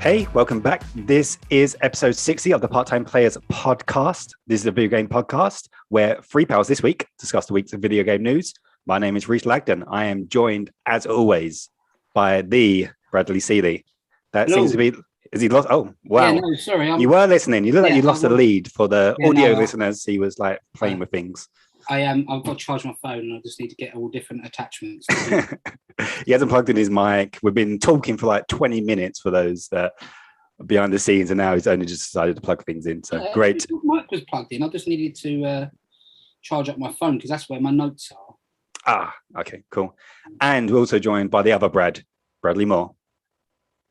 Hey, welcome back. This is episode 60 of the Part-Time Players podcast. This is a video game podcast where three pals this week discuss the week's of video game news. My name is Reece Lagden. I am joined, as always, by the Bradley Seeley. That Hello. seems to be... Is he lost? Oh, wow. Yeah, no, sorry. You were listening. You look like you lost the lead for the audio no, listeners. He was like playing with things. I've got to charge my phone and I just need to get all different attachments. He hasn't plugged in his mic. We've been talking for like 20 minutes for those that are behind the scenes, and now he's only just decided to plug things in. So great. My mic was plugged in. I just needed to charge up my phone because that's where my notes are. Ah, okay, cool. And we're also joined by the other Bradley Moore.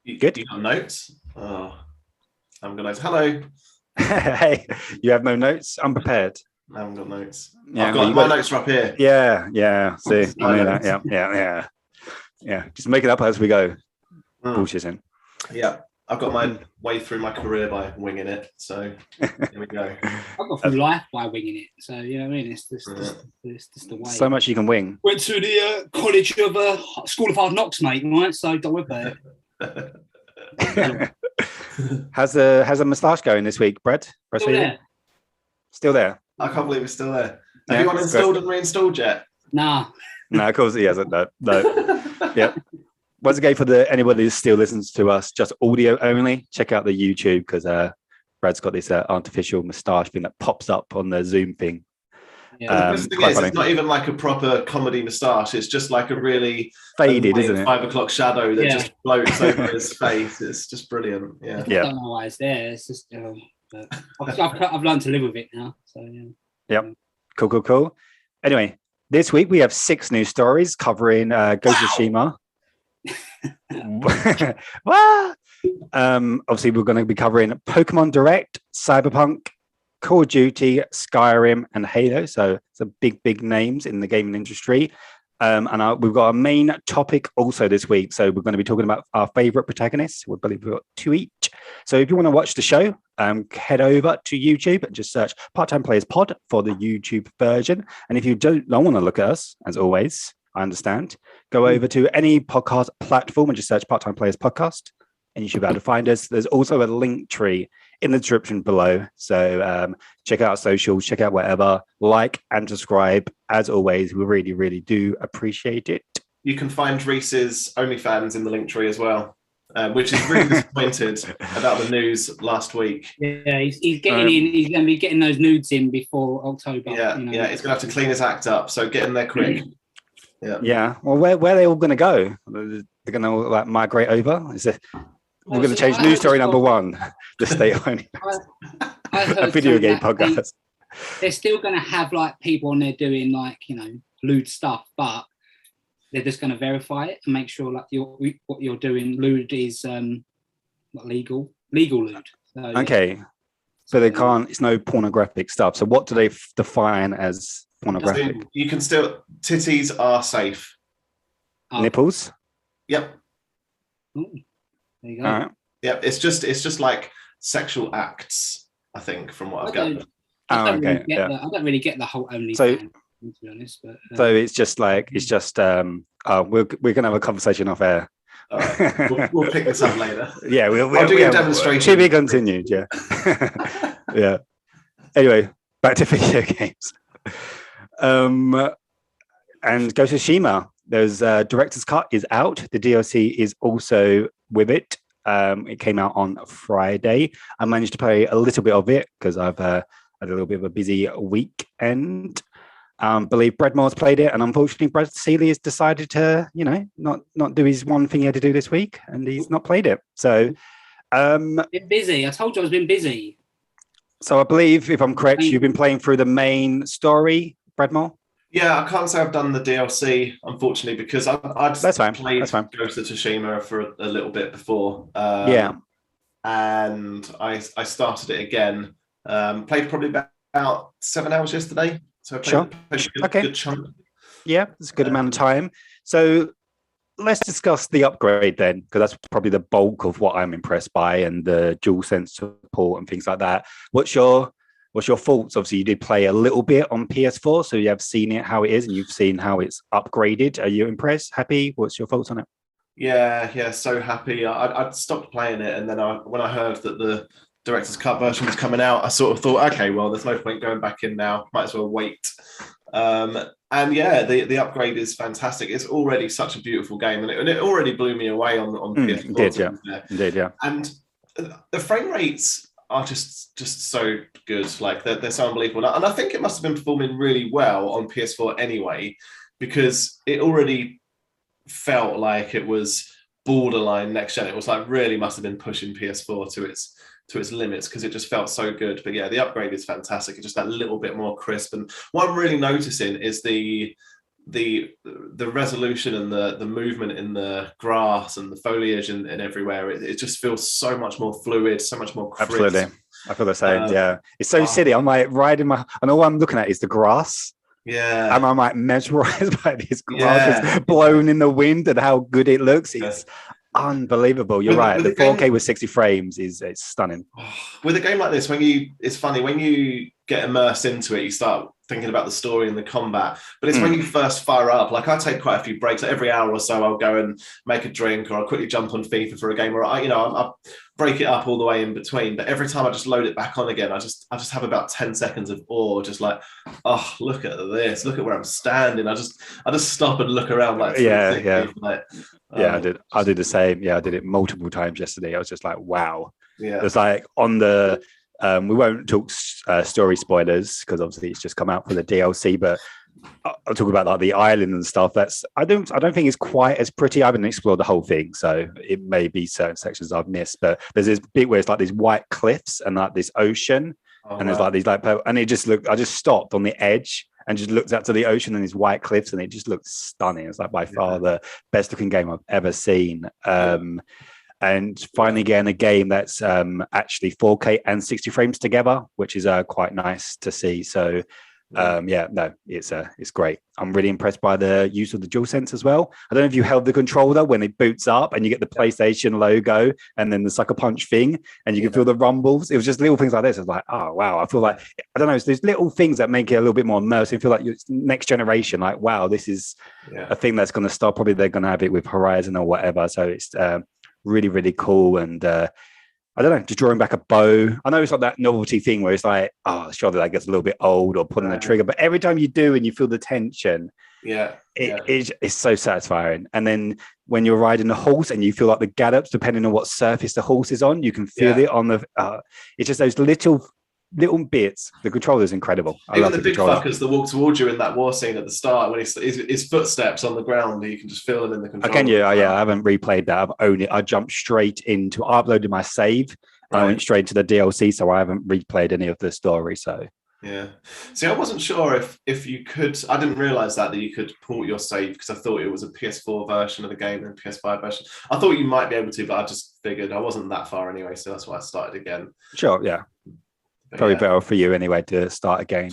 Good. You got notes? Oh, I'm gonna. Hello. Hey, you have no notes? I'm prepared. I haven't got notes. Yeah, my notes are up here. Yeah. See, I mean that. Yeah. Just make it up as we go. Bullshitting. Yeah, I've got my way through my career by winging it. So here we go. I've got through life by winging it. So you know what I mean. It's just the way. So much you can wing. Went to the college of School of Hard Knocks, mate. Right, so don't worry about it. How's the moustache going this week, Brad? Still there. I can't believe it's still there. Have you uninstalled and reinstalled yet? Nah. No, of course he hasn't. No. Yeah. Once again, for anybody who still listens to us, just audio only, check out the YouTube because Brad's got this artificial moustache thing that pops up on the Zoom thing. Yeah. The thing is, it's not even like a proper comedy moustache. It's just like a really faded, isn't it? 5 o'clock shadow that just floats over his face. It's just brilliant. Yeah. I don't know why it's there. It's just. I've learned to live with it now. So yeah. Yep. Cool. Anyway, this week we have 6 news stories covering Ghost of Tsushima. Wow. Obviously, we're going to be covering Pokemon Direct, Cyberpunk, Call of Duty, Skyrim, and Halo. So some big names in the gaming industry. And we've got a main topic also this week. So we're going to be talking about our favorite protagonists. We believe we've got 2 each. So if you want to watch the show, head over to YouTube and just search Part-Time Players Pod for the YouTube version. And if you don't want to look at us, as always, I understand, go over to any podcast platform and just search Part-Time Players Podcast, and you should be able to find us. There's also a link tree in the description below. So check out our socials, check out whatever, like and subscribe. As always, we really do appreciate it. You can find Reese's OnlyFans in the link tree as well. Which is really disappointed about the news last week. Yeah, he's getting in. He's going to be getting those nudes in before October. Yeah, he's going to have to clean his act up. So get in there quick. Yeah. Well, where are they all going to go? They're going to like migrate over. We're going to change news story number 1. The state only a video game podcast. They're still going to have like people on there doing like lewd stuff, but they're just going to verify it and make sure like what you're doing lewd is not legal lewd. So, okay, so they can't. It's no pornographic stuff. So what do they define as pornographic? You can still titties are safe. Nipples. Yep. Ooh, there you go. All right. Yep. It's just like sexual acts. I think from what I've gathered. I don't really get the whole only. To be honest, but so it's just we're gonna have a conversation off air. All right. We'll pick this up later. Yeah, I'll do a demonstration. To be continued. Yeah. Yeah. Anyway, back to video games. And Ghost of Tsushima. There's director's cut is out. The DLC is also with it. It came out on Friday. I managed to play a little bit of it because I've had a little bit of a busy weekend. Believe Brad Moore's played it, and unfortunately Brad Seeley has decided to, not do his one thing he had to do this week, and he's not played it. So been busy. I told you I was been busy. So I believe, if I'm correct, you've been playing through the main story, Brad Moore? Yeah, I can't say I've done the DLC, unfortunately, because I'd played Ghost of Tsushima for a little bit before. And I started it again. Played probably about 7 hours yesterday. So I played a good chunk. Yeah, it's a good amount of time. So let's discuss the upgrade then, because that's probably the bulk of what I'm impressed by, and the DualSense support and things like that. What's your thoughts? Obviously, you did play a little bit on PS4, so you have seen it how it is, and you've seen how it's upgraded. Are you impressed? Happy? What's your thoughts on it? Yeah, so happy. I'd stopped playing it, and then when I heard that the director's cut version was coming out, I sort of thought, okay, well, there's no point going back in now. Might as well wait. And yeah, the upgrade is fantastic. It's already such a beautiful game, and it already blew me away on PS4. Indeed, yeah. And the frame rates are just so good. Like they're so unbelievable. And I think it must have been performing really well on PS4 anyway, because it already felt like it was borderline next gen. It was like really must have been pushing PS4 to its limits, because it just felt so good. But yeah, the upgrade is fantastic. It's just that little bit more crisp. And what I'm really noticing is the resolution and the movement in the grass and the foliage and everywhere. It just feels so much more fluid, so much more crisp. Absolutely. I feel the same. Yeah, it's so silly. I'm like riding and all I'm looking at is the grass. Yeah, and I'm like mesmerized by this grass just blown in the wind and how good it looks. It's unbelievable. You're right. The 4K with 60 frames it's stunning. With a game like this, it's funny when you get immersed into it, you start thinking about the story and the combat. But it's when you first fire up. Like I take quite a few breaks. Like every hour or so, I'll go and make a drink, or I'll quickly jump on FIFA for a game, or I break it up all the way in between. But every time I just load it back on again, I just have about 10 seconds of awe, just like, oh, look at this, look at where I'm standing. I just stop and look around like, I did the same. Yeah, I did it multiple times yesterday. I was just like, wow. Yeah, it's like on the we won't talk story spoilers because obviously it's just come out for the DLC, but I'll talk about like the island and stuff. I don't think it's quite as pretty. I haven't explored the whole thing, so it may be certain sections I've missed. But there's this bit where it's like these white cliffs and like this ocean, and there's like these and it just looked. I just stopped on the edge and just looked out to the ocean and these white cliffs, and it just looked stunning. It's like by far the best looking game I've ever seen. And finally getting a game that's actually 4K and 60 frames together, which is quite nice to see. So it's great. I'm really impressed by the use of the DualSense as well. I don't know if you held the controller when it boots up and you get the PlayStation logo and then the sucker punch thing and you can feel the rumbles. It was just little things like this. It's like, oh wow, I feel like, I don't know, there's little things that make it a little bit more immersive. I feel like it's next generation, like wow, this is a thing that's going to start. Probably they're going to have it with Horizon or whatever. So it's really, really cool. And I don't know, just drawing back a bow. I know it's like that novelty thing where it's like, oh, surely that gets a little bit old, or pulling the trigger. But every time you do and you feel the tension, it's so satisfying. And then when you're riding a horse and you feel like the gallops, depending on what surface the horse is on, you can feel it on the. It's just those little bits. The controller is incredible. I love the big fuckers that walk towards you in that war scene at the start when his footsteps on the ground, you can just feel them in the controller. Can you? I haven't replayed that. I jumped straight into. I uploaded my save. I went straight to the DLC, so I haven't replayed any of the story. So see, I wasn't sure if you could. I didn't realize that you could port your save, because I thought it was a PS4 version of the game and PS5 version. I thought you might be able to, but I just figured I wasn't that far anyway, so that's why I started again. Sure, yeah. Probably better for you anyway to start again.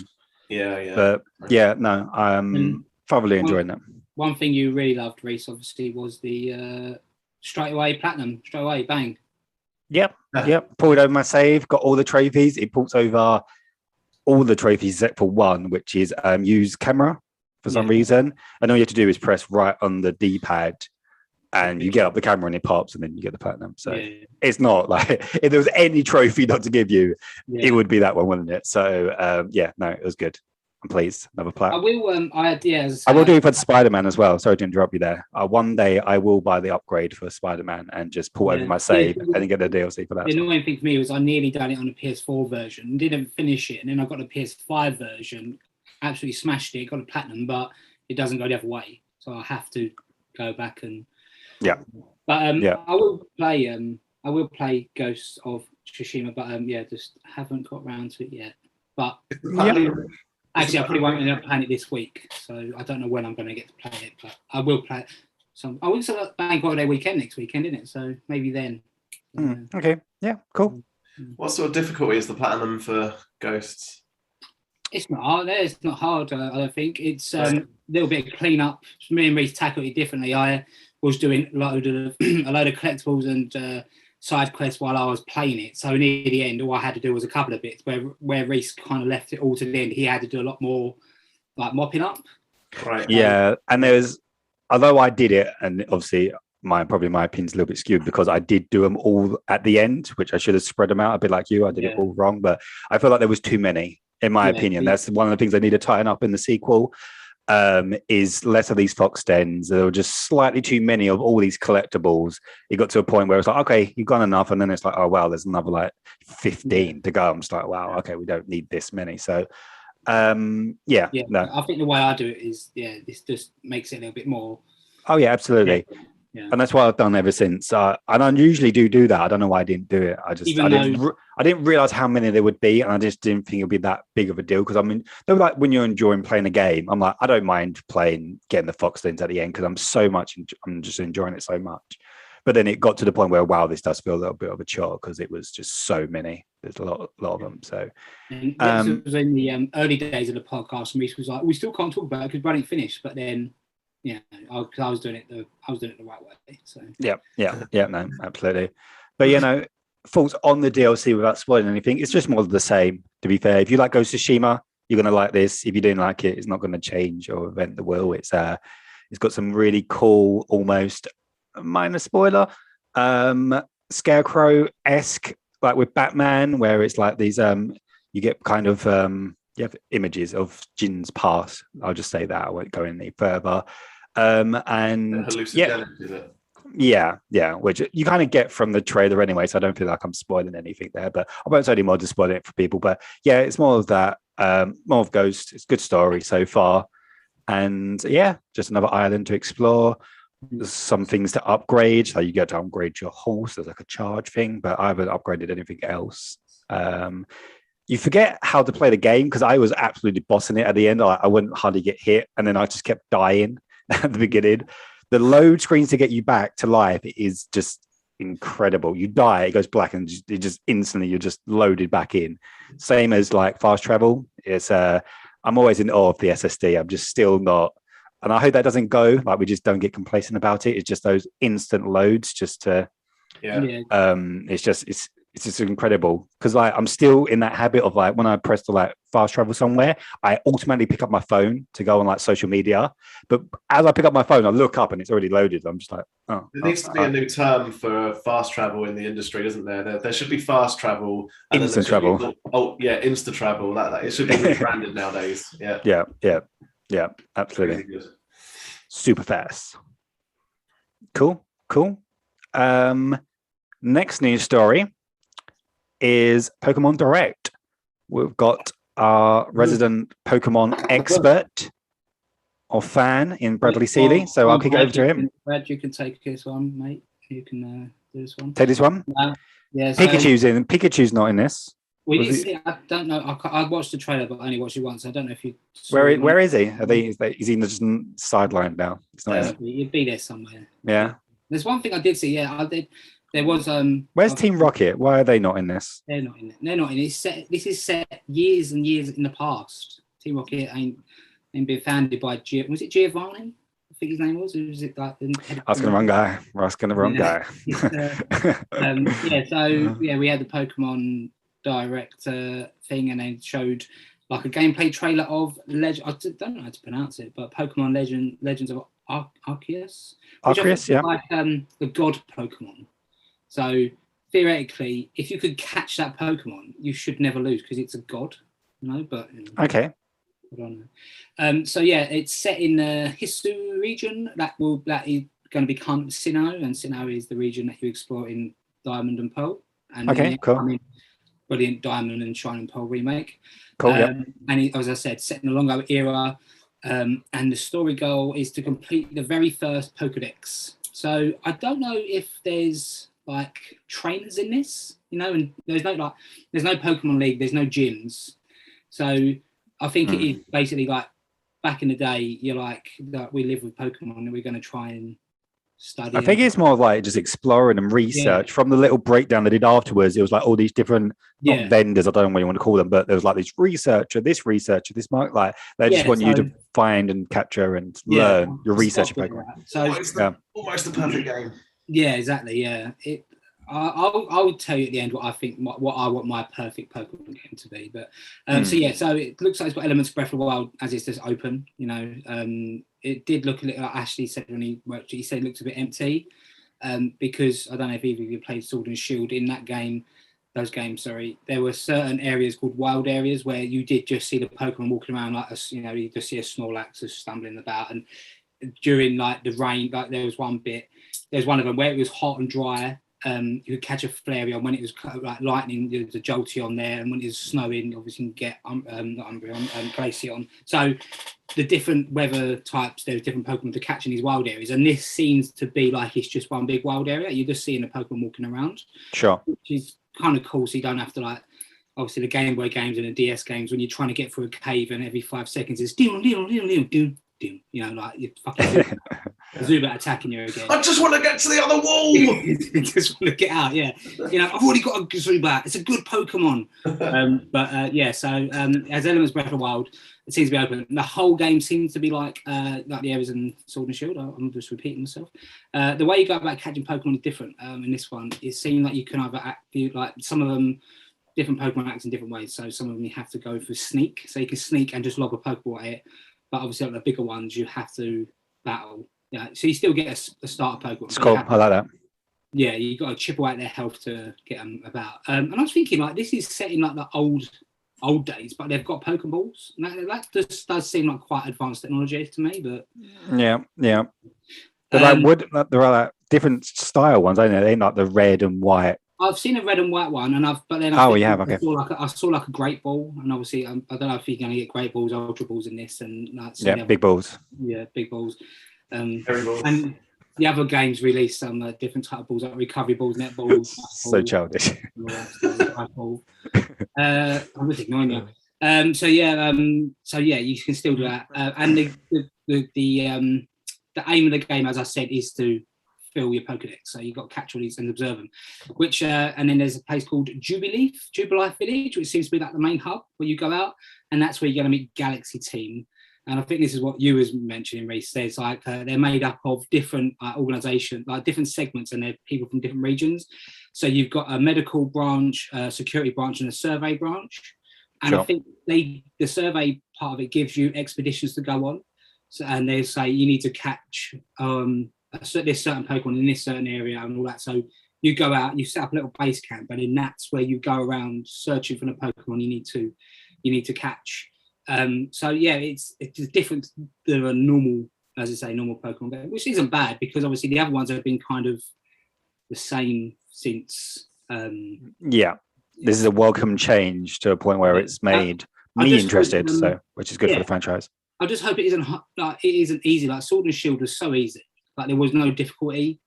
But I'm thoroughly enjoying that. One thing you really loved, Reese, obviously, was the straight away platinum, bang. Yep. Pulled over my save, got all the trophies. It pulls over all the trophies except for one, which is use camera for some reason. And all you have to do is press right on the D-pad and you get up the camera and it pops and then you get the platinum. So it's not like if there was any trophy not to give you, it would be that one, wouldn't it? So it was good. I'm pleased. Another platinum. I will I will do it for Spider-Man as well. Sorry to interrupt you there. One day I will buy the upgrade for Spider-Man and just pull over my save and then get the DLC for that. The annoying thing for me was I nearly done it on a PS4 version, didn't finish it, and then I got a PS5 version, absolutely smashed it, got a platinum, but it doesn't go the other way. So I have to go back and I will play Ghosts of Tsushima, but just haven't got around to it yet. But actually, I probably won't end up playing it this week, so I don't know when I'm going to get to play it, but I will play it. So I will start Bank Holiday weekend next weekend, isn't it? So maybe then. Okay. Yeah. Cool. What sort of difficulty is the platinum for Ghosts? It's not hard. It's not hard. I don't think it's a little bit of clean up. Me and Reece tackled it differently. I was doing a load of collectibles and side quests while I was playing it. So near the end, all I had to do was a couple of bits. Where Reece kind of left it all to the end, he had to do a lot more like mopping up. Right. Yeah, and although I did it, and obviously my opinion's a little bit skewed because I did do them all at the end, which I should have spread them out a bit like you. I did it all wrong, but I feel like there was too many, in my opinion. That's one of the things I need to tighten up in the sequel. Is less of these fox dens. There were just slightly too many of all these collectibles. It got to a point where it's like, okay, you've gone enough, and then it's like, oh wow, there's another like 15 to go. I'm just like, wow, okay, we don't need this many. So no. I think the way I do it is this just makes it a little bit more. Oh yeah, absolutely. Yeah. And that's what I've done ever since. And I usually do that. I don't know why I didn't do it. I didn't realize how many there would be, and I just didn't think it would be that big of a deal. Because I mean, they're like when you're enjoying playing a game, I'm like, I don't mind getting the fox dens at the end because I'm just enjoying it so much. But then it got to the point where, wow, this does feel a little bit of a chore because it was just so many. There's a lot of them. So it was in the early days of the podcast, and Reese was like, we still can't talk about it because we hadn't finished. But then. Yeah, because I was doing it the right way. So yeah, no, absolutely. But thoughts on the DLC without spoiling anything. It's just more of the same. To be fair, if you like Ghost of Tsushima, you're gonna like this. If you didn't like it, it's not gonna change or invent the wheel. It's got some really cool, almost minor spoiler, Scarecrow-esque, like with Batman, where it's like these you get kind of you have images of Jin's past. I'll just say that. I won't go any further. And which you kind of get from the trailer anyway, so I don't feel like I'm spoiling anything there, but I won't say any more to spoil it for people. But yeah, it's more of that, more of Ghost. It's a good story so far, and just another island to explore. There's some things to upgrade, so you get to upgrade your horse. There's like a charge thing, but I haven't upgraded anything else. You forget how to play the game because I was absolutely bossing it at the end. I wouldn't hardly get hit, and then I just kept dying at the beginning. The load screens to get you back to life is just incredible. You die, it goes black, and it just instantly you're just loaded back in. Same as like fast travel. It's I'm always in awe of the SSD. I'm just still not, and I hope that doesn't go. Like we just don't get complacent about it. It's just those instant loads, just to it's just incredible because like I'm still in that habit of like when I press to like fast travel somewhere, I automatically pick up my phone to go on like social media. But as I pick up my phone, I look up and it's already loaded. I'm just like, oh. There needs to be a new term for fast travel in the industry, isn't there? There should be fast travel, and instant travel. Insta travel. That it should be rebranded nowadays. Yeah, absolutely. Really super fast. Cool. Next news story is Pokemon Direct. We've got our resident Pokemon expert or fan in Bradley Seeley, so I'll kick it over to him. Brad, you can take this one, mate. You can do this one. Take this one. Pikachu's not in this. We didn't see. I don't know. I watched the trailer, but I only watched it once. I don't know if you. Where is he? Is he just sidelined now? It's not. He'd be there somewhere. Yeah. There's one thing I did see. Yeah, I did. There was Where's Team Rocket? Why are they not in this? They're not in it. This is set years and years in the past. Team Rocket ain't been founded by was it Giovanni? I think his name was. Or was it like asking the wrong guy? We're asking the wrong guy. We had the Pokemon Direct thing, and they showed like a gameplay trailer of I don't know how to pronounce it, but Pokemon Legends of Arceus. Arceus, yeah. Like the God Pokemon. So theoretically, if you could catch that Pokemon, you should never lose because it's a god, But okay. I don't know. It's set in the Hisu region that is going to become Sinnoh, and Sinnoh is the region that you explore in Diamond and Pearl. And cool. Brilliant Diamond and Shining Pearl remake. Cool. And as I said, set in the Longo era. And the story goal is to complete the very first Pokedex. So I don't know if there's like trainers in this, and there's no Pokemon League, there's no gyms. So I think it is basically like back in the day, you're like we live with Pokemon and we're going to try and study. I think it's more like just exploring and research. From the little breakdown they did afterwards. It was like all these different not vendors, I don't know what you want to call them, but there was like this researcher, this mark, like they just want you to find and capture and learn your research Pokemon. So almost the perfect game. Yeah, exactly. Yeah, I'll tell you at the end what I think, what I want my perfect Pokemon game to be. But so it looks like it's got elements of Breath of the Wild as it's just open. It did look a little like Ashley said when he worked. He said it looks a bit empty. because I don't know if either of you played Sword and Shield. In that game, there were certain areas called wild areas where you did just see the Pokemon walking around like you just see a Snorlax just stumbling about, and during like the rain, like there's one of them where it was hot and dry. You could catch a Flareon when it was like lightning. There's a Jolteon there, and when it was snowing, obviously you can get not Umbreon, Glaceon. So the different weather types, there's different Pokemon to catch in these wild areas, and this seems to be like it's just one big wild area. You're just seeing a Pokemon walking around, sure, which is kind of cool. So you don't have to like obviously the Game Boy games and the DS games when you're trying to get through a cave and every 5 seconds it's like you're fucking Zubat attacking you again. I just want to get to the other wall. You just want to get out, yeah. I've already got a Zubat. It's a good Pokemon. As Elements Breath of the Wild, it seems to be open. The whole game seems to be like the areas in Sword and Shield. I'm just repeating myself. The way you go about catching Pokemon is different. In this one, it seems like you can either like some of them. Different Pokemon act in different ways. So some of them you have to go for sneak. So you can sneak and just log a Pokeball at it. But obviously, like the bigger ones, you have to battle. Yeah, so you still get a starter Pokemon. It's cool. I like that. Yeah, you got to chip away at their health to get them about. And I was thinking, like, this is set in like the old days, but they've got Pokeballs. That just does seem like quite advanced technology to me. But yeah. But there are like different style ones, aren't there? They're not the red and white. I've seen a red and white one, and I saw like a Great Ball, and obviously I don't know if you're going to get Great Balls, Ultra Balls in this, and big balls. Yeah, big balls. And the other games released some different type of balls, like recovery balls, net balls. So childish. I'm just ignoring you. You can still do that. And the aim of the game, as I said, is to fill your Pokedex. So you've got to catch all these and observe them. Which and then there's a place called Jubilife Village, which seems to be like the main hub where you go out, and that's where you're going to meet Galaxy Team. And I think this is what you was mentioning, Reese. There's like they're made up of different organisations, like different segments, and they're people from different regions. So you've got a medical branch, a security branch, and a survey branch. And sure. I think the survey part of it gives you expeditions to go on. So, and they say you need to catch this certain Pokemon in this certain area and all that. So you go out, you set up a little base camp, and then that's where you go around searching for the Pokemon you need to catch. It's different than a normal, as I say, normal Pokemon game, which isn't bad because obviously the other ones have been kind of the same since. This is a welcome change to a point where it's made me interested, which is good for the franchise. I just hope it isn't easy. Like Sword and Shield was so easy. Like there was no difficulty.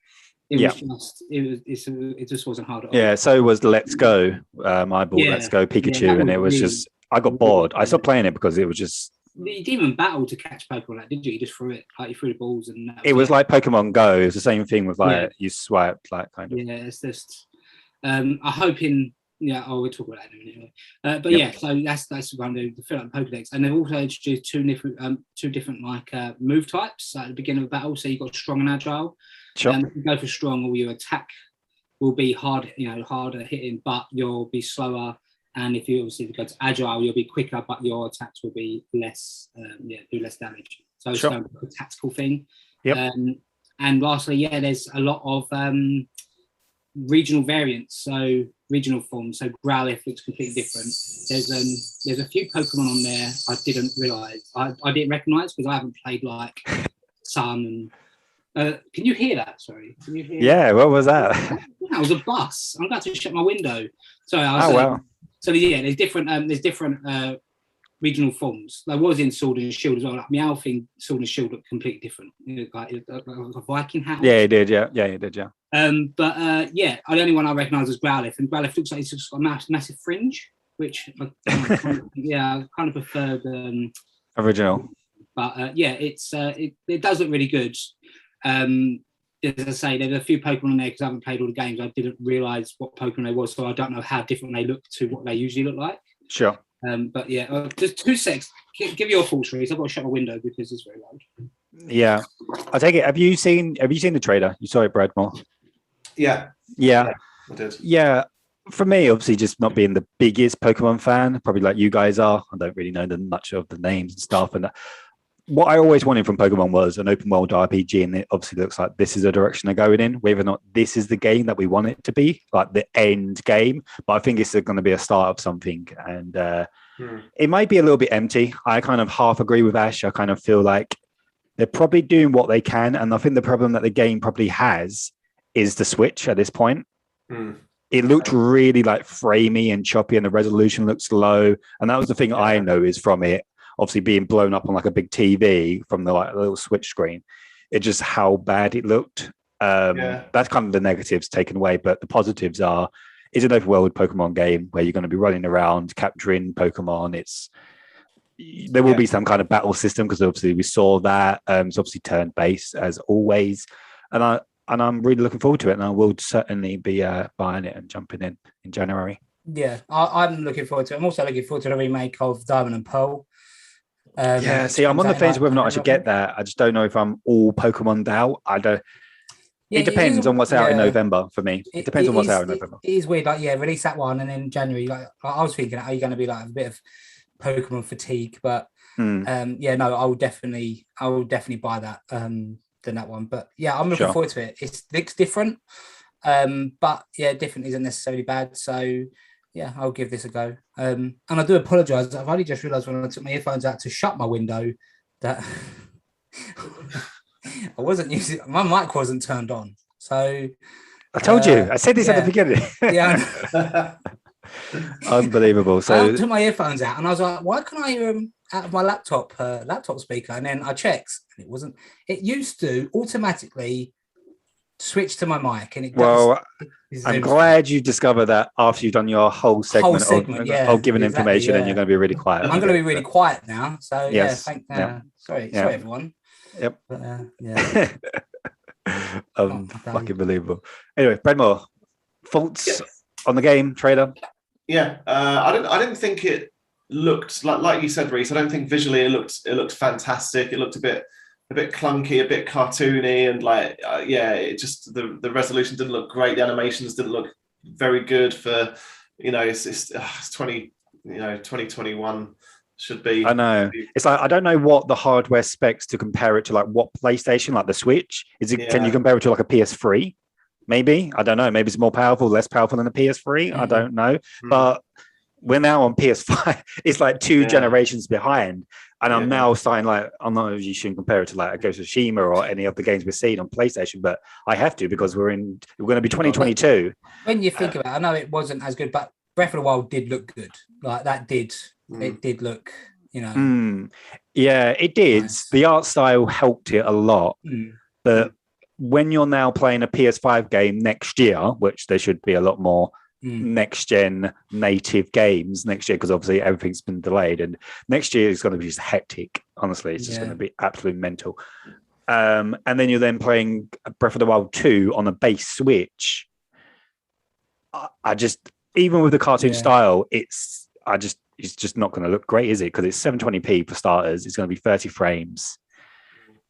It just wasn't hard at all. Yeah, so was Let's Go. I bought Let's Go Pikachu, and it was just I got bored. I stopped playing it because it was just. You didn't even battle to catch Pokemon, like, did you? You just threw it, like you threw the balls, and it was like Pokemon Go. It was the same thing with like you swiped, like kind of. Yeah, it's just. I'm hoping. Yeah, we'll talk about that in a minute. So that's what I'm doing to fill out the Pokedex, and they've also introduced two different like move types at the beginning of the battle. So you've got strong and agile. Sure. If you go for strong, all your attack will be harder hitting, but you'll be slower. And if you go to agile, you'll be quicker, but your attacks will be less, do less damage. So it's a tactical thing. Yep. And lastly, there's a lot of regional variants. So regional forms. So Growlithe looks completely different. There's a few Pokemon on there I didn't realise. I didn't recognise because I haven't played like Sun and. Can you hear that? Sorry. Can you hear? Yeah. What was that? That was a bus. I'm about to shut my window. Sorry. Wow. So there's different regional forms. There was in Sword and Shield as well. Like Meowth Sword and Shield looked completely different. Like a Viking hat. Yeah, it did. Yeah, it did. Yeah. The only one I recognise was Growlithe, and Growlithe looks like it's just got a massive fringe, which I kind of preferred. Original. But it does look really good. As I say, there's a few Pokemon in there because I haven't played all the games. I didn't realise what Pokemon they was, so I don't know how different they look to what they usually look like. Sure. Just 2 seconds. Give your thoughts, Reese. I've got to shut my window because it's very loud. Yeah, I take it. Have you seen the trailer? You saw it, Bradmore? Yeah, I did. Yeah, for me, obviously, just not being the biggest Pokemon fan, probably like you guys are. I don't really know much of the names and stuff, and what I always wanted from Pokemon was an open world RPG, and it obviously looks like this is a direction they're going in. Whether or not this is the game that we want it to be, like the end game, but I think it's going to be a start of something, and it might be a little bit empty. I kind of half agree with Ash. I kind of feel like they're probably doing what they can, and I think the problem that the game probably has is the Switch at this point. It looked really like framey and choppy, and the resolution looks low, and that was the thing I noticed from it. Obviously being blown up on like a big TV from the like little Switch screen, it just how bad it looked. That's kind of the negatives taken away, but the positives are it's an open world Pokemon game where you're going to be running around capturing Pokemon. There will be some kind of battle system because obviously we saw that. It's obviously turn based as always, and I'm really looking forward to it, and I will certainly be buying it and jumping in January. Yeah, I'm looking forward to it. I'm also looking forward to the remake of Diamond and Pearl. See, I'm on the fence whether or not I should get that. I just don't know if I'm all Pokemon'd out. I don't. It depends on what's out in November for me. It depends on what's out in November. It is weird. Like, release that one, and then January. Like, I was thinking, are you going to be like a bit of Pokemon fatigue? But no, I will definitely buy that. Than that one. But yeah, I'm looking forward to it. It looks different, but different isn't necessarily bad. So. Yeah, I'll give this a go. And I do apologise. I've only just realised when I took my earphones out to shut my window that I wasn't using. My mic wasn't turned on. So I told you. I said this at the beginning. Unbelievable. So I took my earphones out and I was like, "Why can't I hear them out of my laptop speaker?" And then I checked, and it wasn't. It used to automatically switch to my mic, and it does. I'm glad you discovered that after you've done your whole segment of giving information, and you're going to be really quiet. I'm going to be really quiet now. So sorry everyone. Yep. But, fucking believable. Anyway, Bradmore, thoughts on the game trailer? Yeah, I didn't think it looked like you said, Reese. I don't think visually it looked fantastic. It looked a bit clunky, a bit cartoony, and it just the resolution didn't look great. The animations didn't look very good for, it's 2021 should be. I know. It's like, I don't know what the hardware specs to compare it to, like what PlayStation, like the Switch. Can you compare it to like a PS3? Maybe. I don't know. Maybe it's more powerful, less powerful than a PS3. I don't know. But we're now on PS5. It's like two generations behind. And I'm now starting I'm not you shouldn't compare it to like a Ghost of Tsushima or any of the games we're seeing on PlayStation, but I have to because we're going to be 2022. When you think about it, I know it wasn't as good, but Breath of the Wild did look good. Like that did, it did look, Yeah, it did. Nice. The art style helped it a lot. But when you're now playing a PS5 game next year, which there should be a lot more next gen native games next year, because obviously everything's been delayed, and next year is going to be just hectic. Honestly, it's just going to be absolutely mental. And then you're then playing Breath of the Wild 2 on a base Switch. I just, even with the cartoon style, it's just not going to look great, is it? Because it's 720p for starters. It's going to be 30 frames.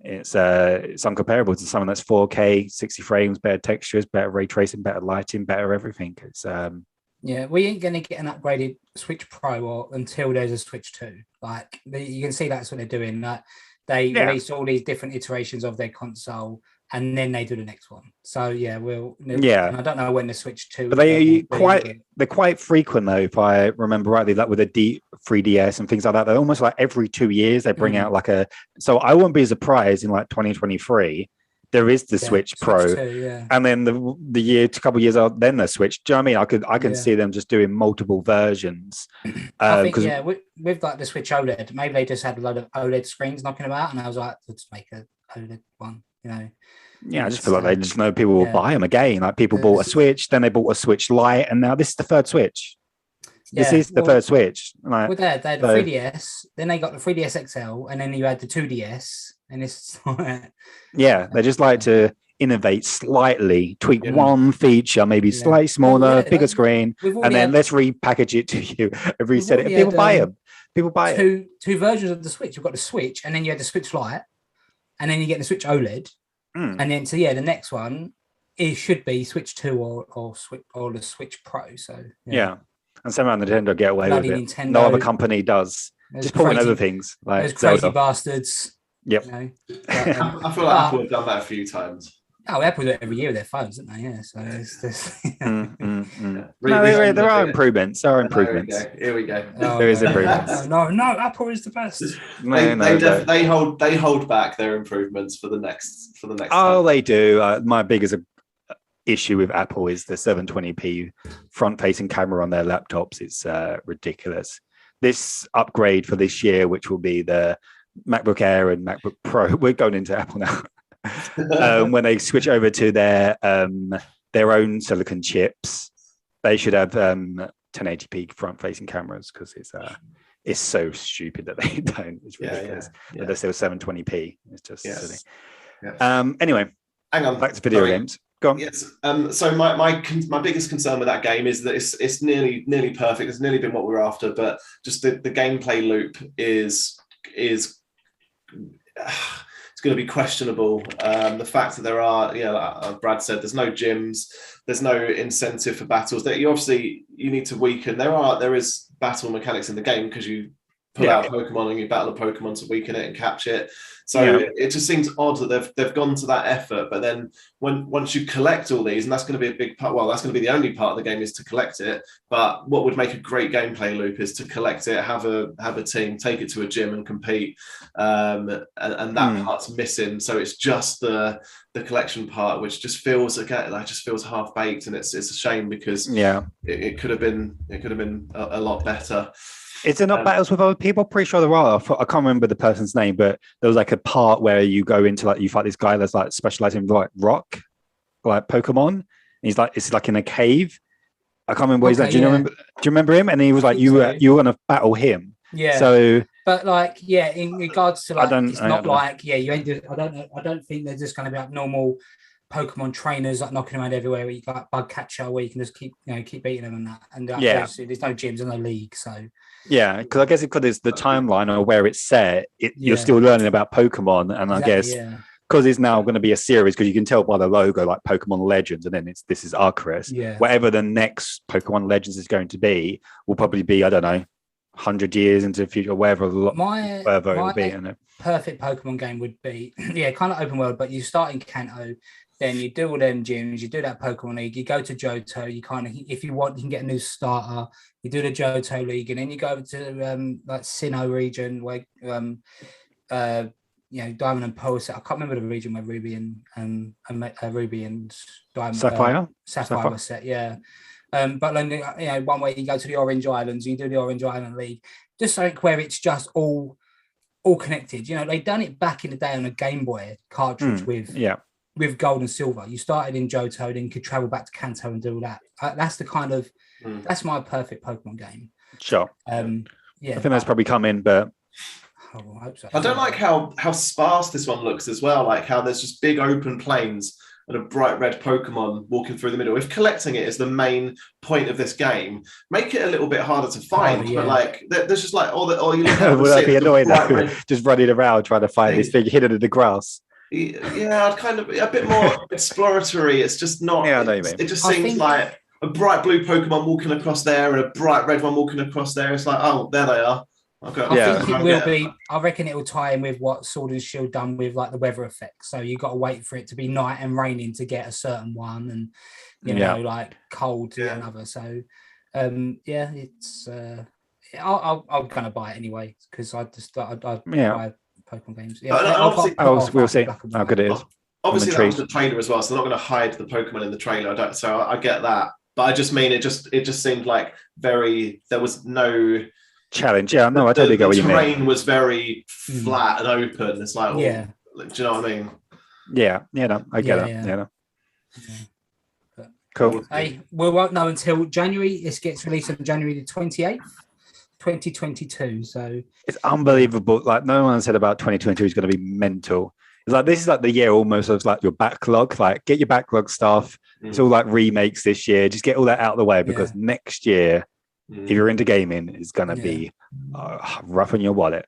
It's uncomparable to something that's 4K, 60 frames, better textures, better ray tracing, better lighting, better everything. It's we ain't gonna get an upgraded Switch Pro until there's a Switch 2. Like you can see that's what they're doing. Like they release all these different iterations of their console, and then they do the next one. So and I don't know when the Switch 2. But they're quite frequent though, if I remember rightly. Like with the 3DS and things like that, they're almost like every 2 years they bring out like a. So I won't be surprised in like 2023 there is the Switch Pro, 2, and then the couple of years out, then the Switch. Do you know what I mean? I can see them just doing multiple versions. I think with like the Switch OLED, maybe they just had a load of OLED screens knocking about, and I was like, let's make a OLED one. Yeah, I just feel like they just know people will buy them again. Like people bought a Switch, then they bought a Switch Lite, and now this is the third Switch. This is the third Switch. Like, they had the 3DS, then they got the 3DS XL, and then you had the 2DS, and it's like... Yeah, they just like to innovate slightly, tweak one feature, maybe slightly smaller, bigger screen, and then let's repackage it to you and reset it. People buy them. People buy it. Two versions of the Switch. You've got the Switch, and then you had the Switch Lite, and then you get the Switch OLED. And then the next one should be Switch 2 or the Switch Pro. So and somehow Nintendo get away with it. Nintendo, no other company does. Just pulling other things like those Zelda. crazy bastards. Yep. You know? I feel like Apple have done that a few times. Oh, Apple do it every year with their phones, don't they? Yeah, so it's just. No, there are improvements. There are improvements. Here we go. There is improvements. No, Apple is the best. They hold back their improvements for the next. Oh, they do. My biggest issue with Apple is the 720p front-facing camera on their laptops. It's ridiculous. This upgrade for this year, which will be the MacBook Air and MacBook Pro, we're going into Apple now. When they switch over to their own silicon chips, they should have 1080p front-facing cameras because it's so stupid that they don't. It's ridiculous. But they're still 720p. It's just silly. Yes. Anyway, hang on. Back to video games. Go on. Yes. So my biggest concern with that game is that it's nearly perfect. It's nearly been what we're after, but just the gameplay loop is. It's going to be questionable. The fact that there are, like Brad said, there's no gyms, there's no incentive for battles. That you need to weaken. There is battle mechanics in the game because you pull out Pokemon and you battle a Pokemon to weaken it and catch it. So it just seems odd that they've gone to that effort. But then once you collect all these, and that's going to be a big part. Well, that's going to be the only part of the game is to collect it. But what would make a great gameplay loop is to collect it, have a team, take it to a gym and compete. And that part's missing. So it's just the collection part, which just feels half baked, and it's a shame because it could have been a lot better. Is there not battles with other people? Pretty sure there are. I can't remember the person's name, but there was like a part where you go into you fight this guy that's like specializing in like rock, like Pokemon. And it's like in a cave. I can't remember what he's like. Do you remember him? And he was like, you were going to battle him. Yeah. So, but in regards to you ain't. I don't think they're just going to be like normal Pokemon trainers like knocking around everywhere where you got bug catcher where you can just keep beating them and that. And there's no gyms and no league, so because I guess because it's the timeline or where it's set, you're still learning about Pokemon, and I guess because it's now going to be a series, because you can tell by the logo like Pokemon Legends, and then this is Arceus. Whatever the next Pokemon Legends is going to be will probably be, I don't know, 100 years into the future, or wherever further it will be. Perfect Pokemon game would be kind of open world, but you start in Kanto. Then you do all them gyms, you do that Pokemon League, you go to Johto, you kind of, if you want, you can get a new starter, you do the Johto League, and then you go over to like Sinnoh region where, Diamond and Pearl set. I can't remember the region where Ruby and Diamond Sapphire was set, but then, one way you go to the Orange Islands, you do the Orange Island League, just something where it's just all connected. They've done it back in the day on a Game Boy cartridge with gold and silver. You started in Johto, then you could travel back to Kanto and do all that. That's the kind of that's my perfect Pokemon game. Sure. I think that's probably coming, but I hope so. I don't like how sparse this one looks as well. Like how there's just big open plains and a bright red Pokemon walking through the middle. If collecting it is the main point of this game, make it a little bit harder to find. But like, there's just like all you look at. Would that be annoying though? Just running around trying to find this thing hidden in the grass. I'd kind of a bit more exploratory. It's just not. Yeah, I know you mean. It just seems like a bright blue Pokemon walking across there and a bright red one walking across there. It's like, oh, there they are. Okay. I think it will be. I reckon it will tie in with what Sword and Shield done with like the weather effect. So you got to wait for it to be night and raining to get a certain one, and like cold to another. So, it's. I'll kind of buy it anyway because I buy Pokemon games. We'll see how good it is. Obviously, that was the trailer as well, so they're not going to hide the Pokemon in the trailer. I get that, but I just mean it just seemed like there was no challenge. Yeah, no, I totally get what you mean. The terrain was very flat and open. It's like, do you know what I mean? Yeah, no, I get it. Yeah. Cool. Hey, we won't know until January. This gets released on January the 28th. 2022. So it's unbelievable. Like no one said about 2022 is going to be mental. It's like this is like the year almost of like your backlog. Like get your backlog stuff. It's all like remakes this year. Just get all that out of the way because next year, if you're into gaming, it's going to be rough on your wallet.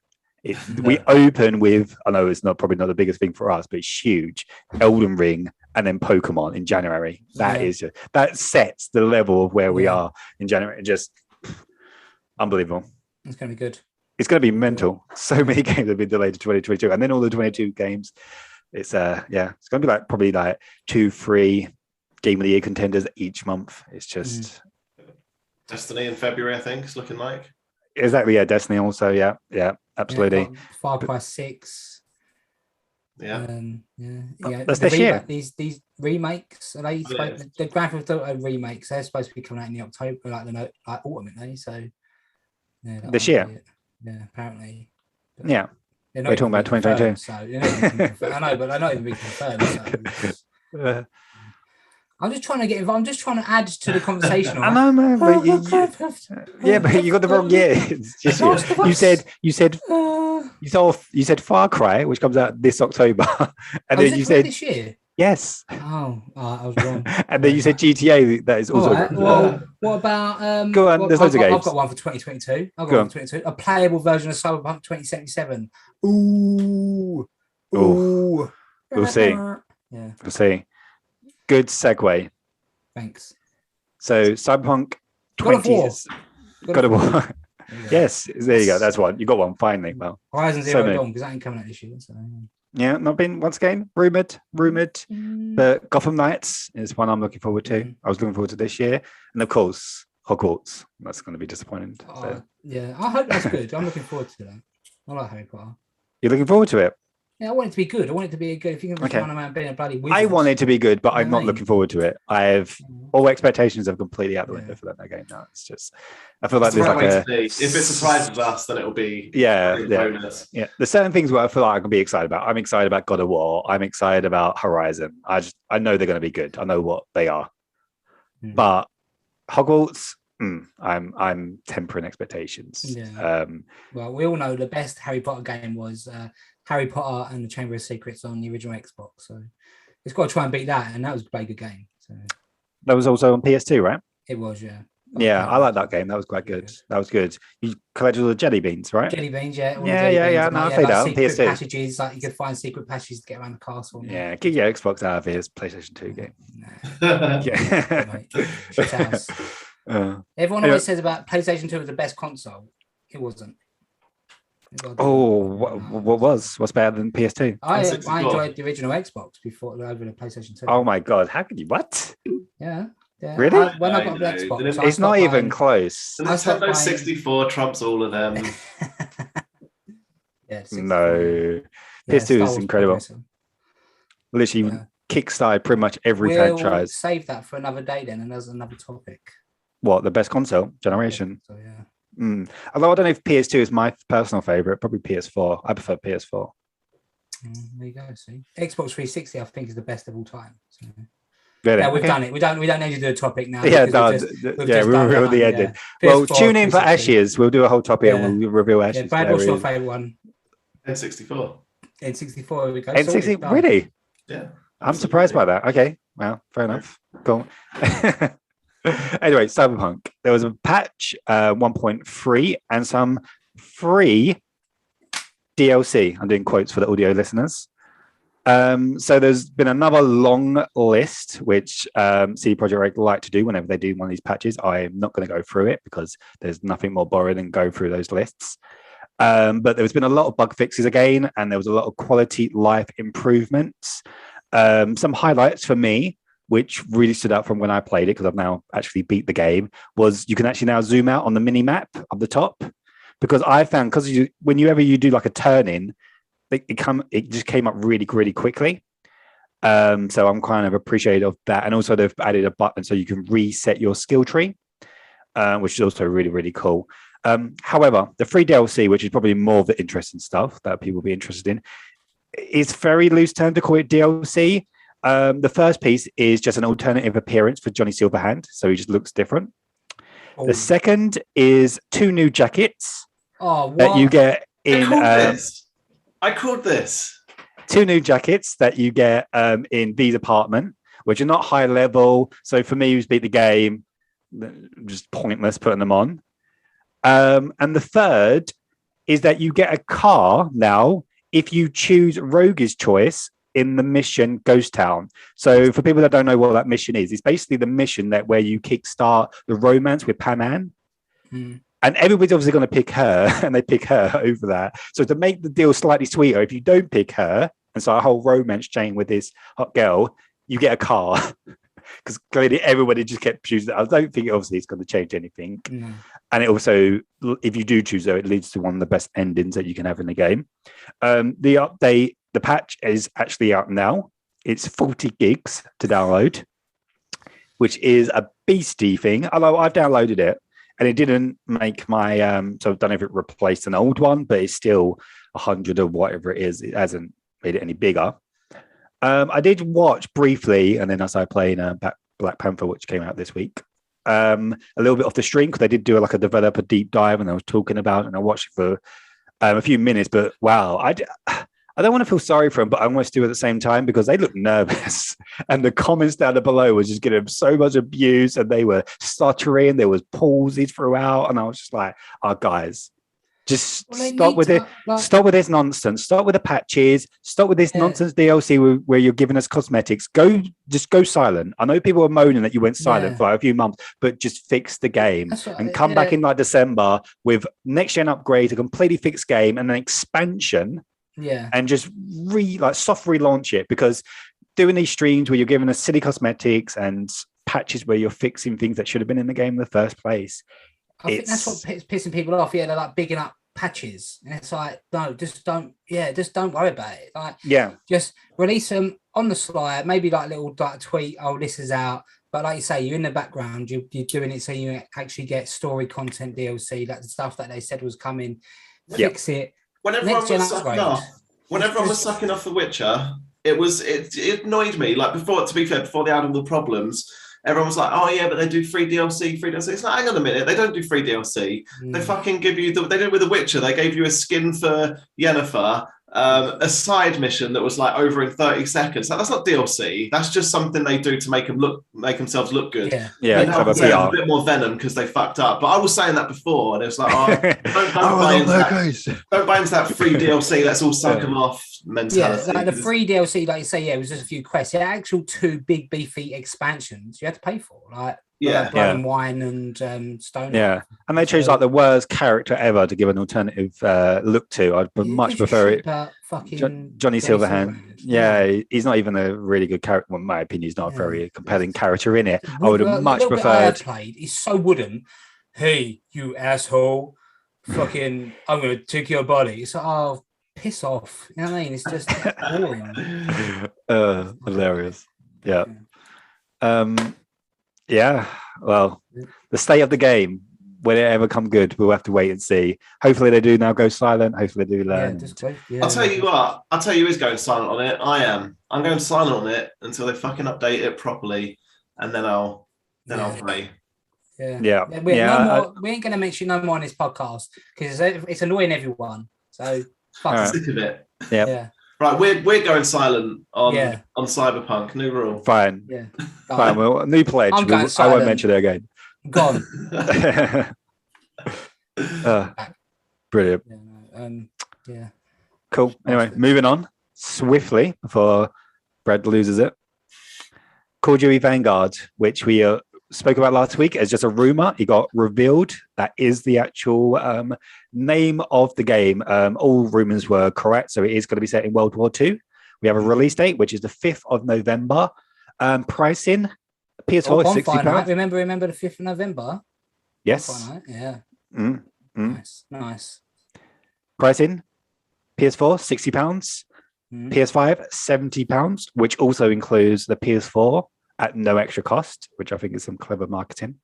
We open with, I know it's probably not the biggest thing for us, but it's huge. Elden Ring and then Pokemon in January. That sets the level of where we are in January. Just unbelievable. It's going to be good. It's going to be mental. So many games have been delayed to 2022, and then all the 22 games. It's it's going to be like probably like 2-3 Game of the Year contenders each month. It's just Destiny in February, I think, it's looking like. Exactly, yeah. Destiny also, yeah, absolutely. Far Cry 6. Yeah. That's this year. These remakes are they the Grand Theft Auto remakes? They're supposed to be coming out in the October, like autumn, aren't they? So this year. Yeah, apparently. But yeah. We're talking about 2022. So I know, but they're not even being confirmed. So I'm just trying to get involved. I'm just trying to add to the conversation. I know, man. But you got the wrong year. You said Far Cry, which comes out this October, and then you said this year. Yes. Oh, I was wrong. And then you said GTA. That is also. Well, what about? Go on. There's loads of games. I've got one for 2022. I've got one for 2022. A playable version of Cyberpunk 2077. Ooh. We'll see. Yeah. We'll see. Good segue. Thanks. So Cyberpunk 20. God of War. Yes, there you go. That's one. You got one finally. Well, Horizon Zero Dawn, because that ain't coming out this year. So. Yeah, not been once again rumored. But Gotham Knights is one I'm looking forward to. I was looking forward to this year, and of course Hogwarts. That's going to be disappointing. Yeah, I hope that's good. I'm looking forward to that. I like Harry Potter. You're looking forward to it? Yeah, I want it to be good. I want it to be good. If you can run around being a bloody wizard. I want it to be good, but I'm not looking forward to it. I have all expectations are completely out the window for that game now. It's just, I feel like there's like if it surprises us, then it'll be bonus. Yeah. There's certain things where I feel like I can be excited about. I'm excited about God of War. I'm excited about Horizon. I know they're going to be good. I know what they are. But Hogwarts, I'm tempering expectations. Yeah. Well, we all know the best Harry Potter game was Harry Potter and the Chamber of Secrets on the original Xbox. So it's got to try and beat that, and that was a very good game. So that was also on PS2, right? It was, yeah. Yeah, I like that game. That was quite good. That was good. You collected all the jelly beans, right? Jelly beans, yeah. Yeah. No, I played that on PS2. Passages, like you could find secret passages to get around the castle. Yeah, get your Xbox out of here. It's PlayStation 2 game. Everyone always says about PlayStation 2 was the best console. It wasn't. What's better than PS2? I enjoyed the original Xbox before over the PlayStation 2. Oh my god, how could you? What? Yeah. Really? When I got the Xbox, it's not even close. The Nintendo 64 trumps all of them. No, PS2 is incredible. Literally kickstarted pretty much every franchise. Save that for another day then, and there's another topic. What, the best console generation? So yeah. Although I don't know if PS2 is my personal favorite, probably PS4. I prefer PS4. There you go. See, Xbox 360, I think, is the best of all time. So. Really? Yeah, we've done it. We don't need to do a topic now. Yeah, we reveal the ending. Well, tune in for Ashes. We'll do a whole topic and we'll reveal Ashes. Brad, what's your favourite one? N64. N64, we go. N64, really? Yeah. I'm surprised by that. Okay, well, fair enough. Cool. Anyway, Cyberpunk. There was a patch 1.3 and some free DLC. I'm doing quotes for the audio listeners. So there's been another long list, which CD Projekt Red like to do whenever they do one of these patches. I'm not going to go through it because there's nothing more boring than go through those lists. But there's been a lot of bug fixes again, and there was a lot of quality life improvements. Some highlights for me, which really stood out from when I played it, because I've now actually beat the game, was you can actually now zoom out on the mini map up the top. Because I found, whenever you do like a turn in, it just came up really, really quickly. So I'm kind of appreciative of that. And also they've added a button so you can reset your skill tree, which is also really, really cool. However, the free DLC, which is probably more of the interesting stuff that people will be interested in, is very loose term to call it DLC. The first piece is just an alternative appearance for Johnny Silverhand, so he just looks different. The second is 2 new jackets that you get in. I called this. 2 new jackets that you get in V's apartment, which are not high level. So for me, who's beat the game, just pointless putting them on. And the third is that you get a car now if you choose Rogue's Choice in the mission Ghost Town. So for people that don't know what that mission is, it's basically the mission where you kickstart the romance with Pam Ann. And everybody's obviously going to pick her, and they pick her over that. So to make the deal slightly sweeter, if you don't pick her, and so a whole romance chain with this hot girl, you get a car. Because clearly everybody just kept choosing. I don't think obviously it's going to change anything. No. And it also, if you do choose her, it leads to one of the best endings that you can have in the game. The update, the patch is actually out now. It's 40 gigs to download, which is a beastie thing. Although I've downloaded it and it didn't make my, so I don't know if it replaced an old one, but it's still 100 or whatever it is. It hasn't made it any bigger. I did watch briefly, and then I started playing Black Panther, which came out this week. A little bit off the stream, because they did do a developer deep dive, and I was talking about it, and I watched it for a few minutes. But wow, I don't want to feel sorry for them, but I almost do at the same time, because they look nervous, and the comments down below was just getting so much abuse, and they were stuttering. There was pauses throughout, and I was just like, "Oh, guys." Just stop with it. Stop with this nonsense. Stop with the patches. Stop with this nonsense DLC where you're giving us cosmetics. Just go silent. I know people are moaning that you went silent for a few months, but just fix the game and come back in December with next gen upgrades, a completely fixed game, and an expansion. And just soft relaunch it, because doing these streams where you're giving us silly cosmetics and patches where you're fixing things that should have been in the game in the first place. I think that's what pissing people off. Yeah, they're like bigging up patches, and it's like, no, just don't worry about it. Just release them on the sly. Maybe a little tweet. Oh, this is out. But like you say, you're in the background. You're doing it so you actually get story content DLC. That's the stuff that they said was coming. Fix it. When everyone was sucking off The Witcher, it annoyed me. Before they had all the problems. Everyone was like, oh, yeah, but they do free DLC. It's like, hang on a minute. They don't do free DLC. They fucking give you... they did it with The Witcher. They gave you a skin for Yennefer, a side mission that was over in 30 seconds. That's not DLC. That's just something they do to make themselves look good. A bit more venom because they fucked up. But I was saying that before, and it was like, don't buy into that free DLC. Let's all suck them off mentality. Yeah, the free DLC, like you say, it was just a few quests. The actual 2 big beefy expansions you had to pay for, Blood and Wine and Stone. Yeah, and they chose the worst character ever to give an alternative look to. I'd much prefer it. Johnny Silverhand. Yeah, he's not even a really good character. Well, in my opinion, he's not a very compelling character in it. I would have much preferred. Played. He's so wooden. Hey, you asshole! Fucking, I'm gonna take your body. It's like, piss off. You know what I mean? It's just boring. Hilarious. Yeah. Yeah, well, the state of the game, will it ever come good? We'll have to wait and see. Hopefully they do now go silent. Hopefully they do learn. I'll tell you what. I'll tell you who's going silent on it. I am. I'm going silent on it until they fucking update it properly, and then I'll play. Yeah. We ain't going to mention no more on this podcast because it's annoying everyone. So fuck sick of it. Yeah. Right, we're going silent on Cyberpunk. New rule. Fine. Yeah. Fine. Well, new pledge. I won't mention it again. Gone. Brilliant. Cool. Anyway, moving on swiftly before Brad loses it. COD Vanguard, which we spoke about last week as just a rumor. It got revealed. That is the actual name of the game. All rumors were correct. So it is going to be set in World War II. We have a release date, which is the 5th of November. Pricing, PS4 is £60. Remember the 5th of November? Yes. Yeah. Nice. Pricing, PS4, £60. PS5, £70, which also includes the PS4 at no extra cost, which I think is some clever marketing.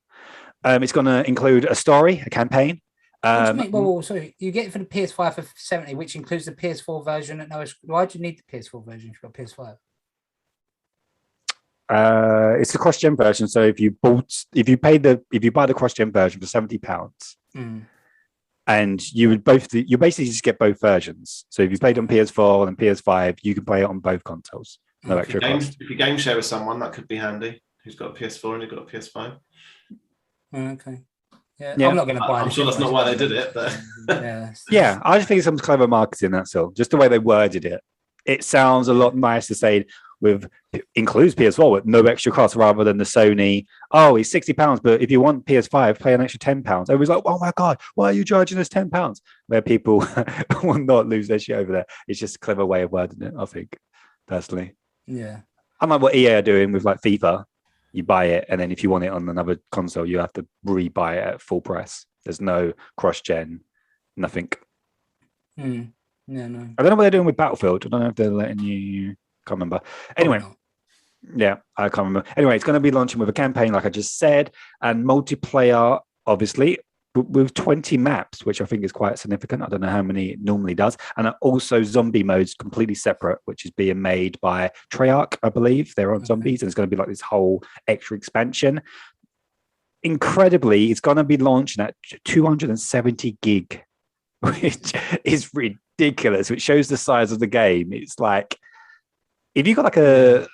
It's going to include a story, a campaign. Sorry, you get it for the PS5 for 70, which includes the PS4 version at no extra. Why do you need the PS4 version if you've got PS5? It's a cross-gen version. So if you buy the cross-gen version for £70, and you basically just get both versions. So if you played on PS4 and PS5, you can play it on both consoles. No extra cost. If you game share with someone, that could be handy. Who's got a PS4 and you've got a PS5? Okay. Yeah. I'm not going to buy it. I'm sure that's not why they did it, but I just think it's some clever marketing. That's all. Just the way they worded it. It sounds a lot nicer to say with includes PS4 with no extra cost, rather than the Sony, oh, it's £60, but if you want PS5, pay an extra £10. Everybody's like, oh my god, why are you charging us £10? Where people will not lose their shit over there. It's just a clever way of wording it, I think, personally. Yeah. Unlike what EA are doing with like FIFA, you buy it, and then if you want it on another console, you have to re-buy it at full price. There's no cross-gen, nothing. Yeah, no. I don't know what they're doing with Battlefield. I don't know if they're letting you. Can't remember. Anyway, yeah, I can't remember. Anyway, it's going to be launching with a campaign, like I just said, and multiplayer, obviously, with 20 maps, which I think is quite significant. I don't know how many it normally does. And also zombie modes completely separate, which is being made by Treyarch, I believe. They're on zombies, and it's going to be like this whole extra expansion. Incredibly, it's going to be launching at 270 gig, which is ridiculous, which shows the size of the game. It's like, if you got like a,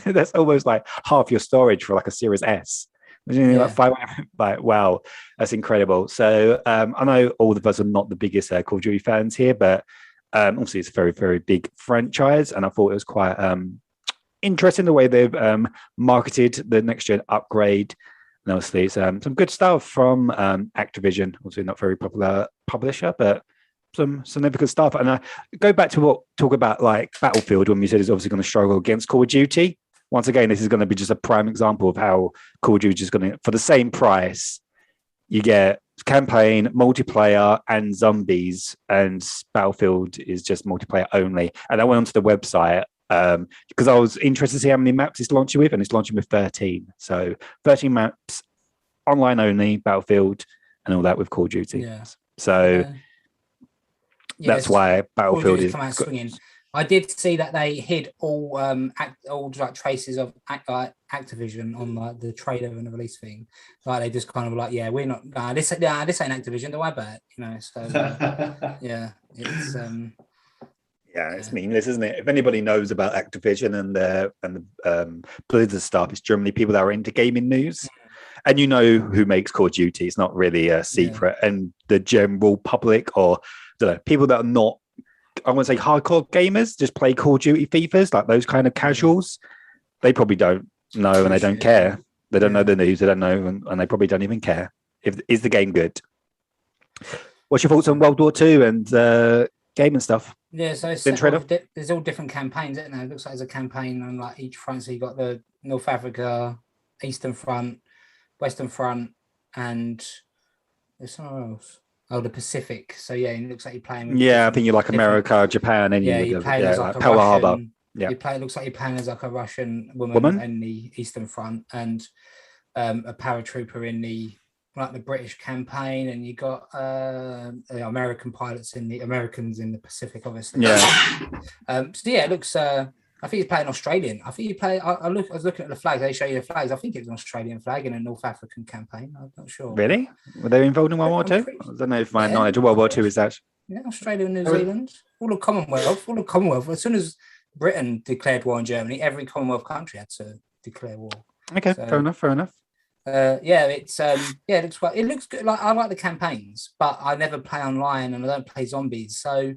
that's almost like half your storage for like a Series S. Like wow, that's incredible. So I know all of us are not the biggest Call of Duty fans here, but obviously it's a very, very big franchise, and I thought it was quite interesting the way they've marketed the next gen upgrade. And obviously it's some good stuff from Activision, obviously not very popular publisher, but some significant stuff. And I go back to talk about like Battlefield, when we said it's obviously going to struggle against Call of Duty. Once again, this is going to be just a prime example of how Call of Duty is going to, for the same price, you get campaign, multiplayer, and zombies, and Battlefield is just multiplayer only. And I went onto the website because I was interested to see how many maps it's launching with, and it's launching with 13. So 13 maps, online only, Battlefield, and all that with Call of Duty. Yeah. So that's why Battlefield is. I did see that they hid all like traces of Activision on like the trailer and the release thing. Like they just kind of like, yeah, we're not. This ain't Activision. Don't worry about it. You know. So yeah, it's yeah, it's meaningless, isn't it? If anybody knows about Activision and the Blizzard stuff, it's generally people that are into gaming news. And you know who makes Call of Duty. It's not really a secret. Yeah. And the general public, or I don't know, people that are not, I want to say hardcore gamers, just play Call of Duty FIFAs, like those kind of casuals. They probably don't know, and they don't care. They don't know the news. They don't know, and they probably don't even care. Is the game good? What's your thoughts on World War II and game and stuff? Yeah, so there's all different campaigns, isn't there? It looks like there's a campaign on like each front. So you got the North Africa, Eastern Front, Western Front, and there's somewhere else. Oh, the Pacific. So yeah, it looks like you're playing. With I think you like America, Japan, and you play as like Pearl Harbor. Yeah, it looks like you're playing as like a Russian woman in the Eastern Front, and a paratrooper in the British campaign, and you got the Americans in the Pacific, obviously. Yeah. So yeah, it looks. I think he's playing Australian. I think he played. I was looking at the flags. They show you the flags. I think it was an Australian flag in a North African campaign. I'm not sure. Really? Were they involved in World War II? I don't know if my knowledge of World War II is that. Yeah, Australia and New Zealand, all of Commonwealth. As soon as Britain declared war on Germany, every Commonwealth country had to declare war. Okay, so, fair enough. It looks good. Like I like the campaigns, but I never play online and I don't play zombies. So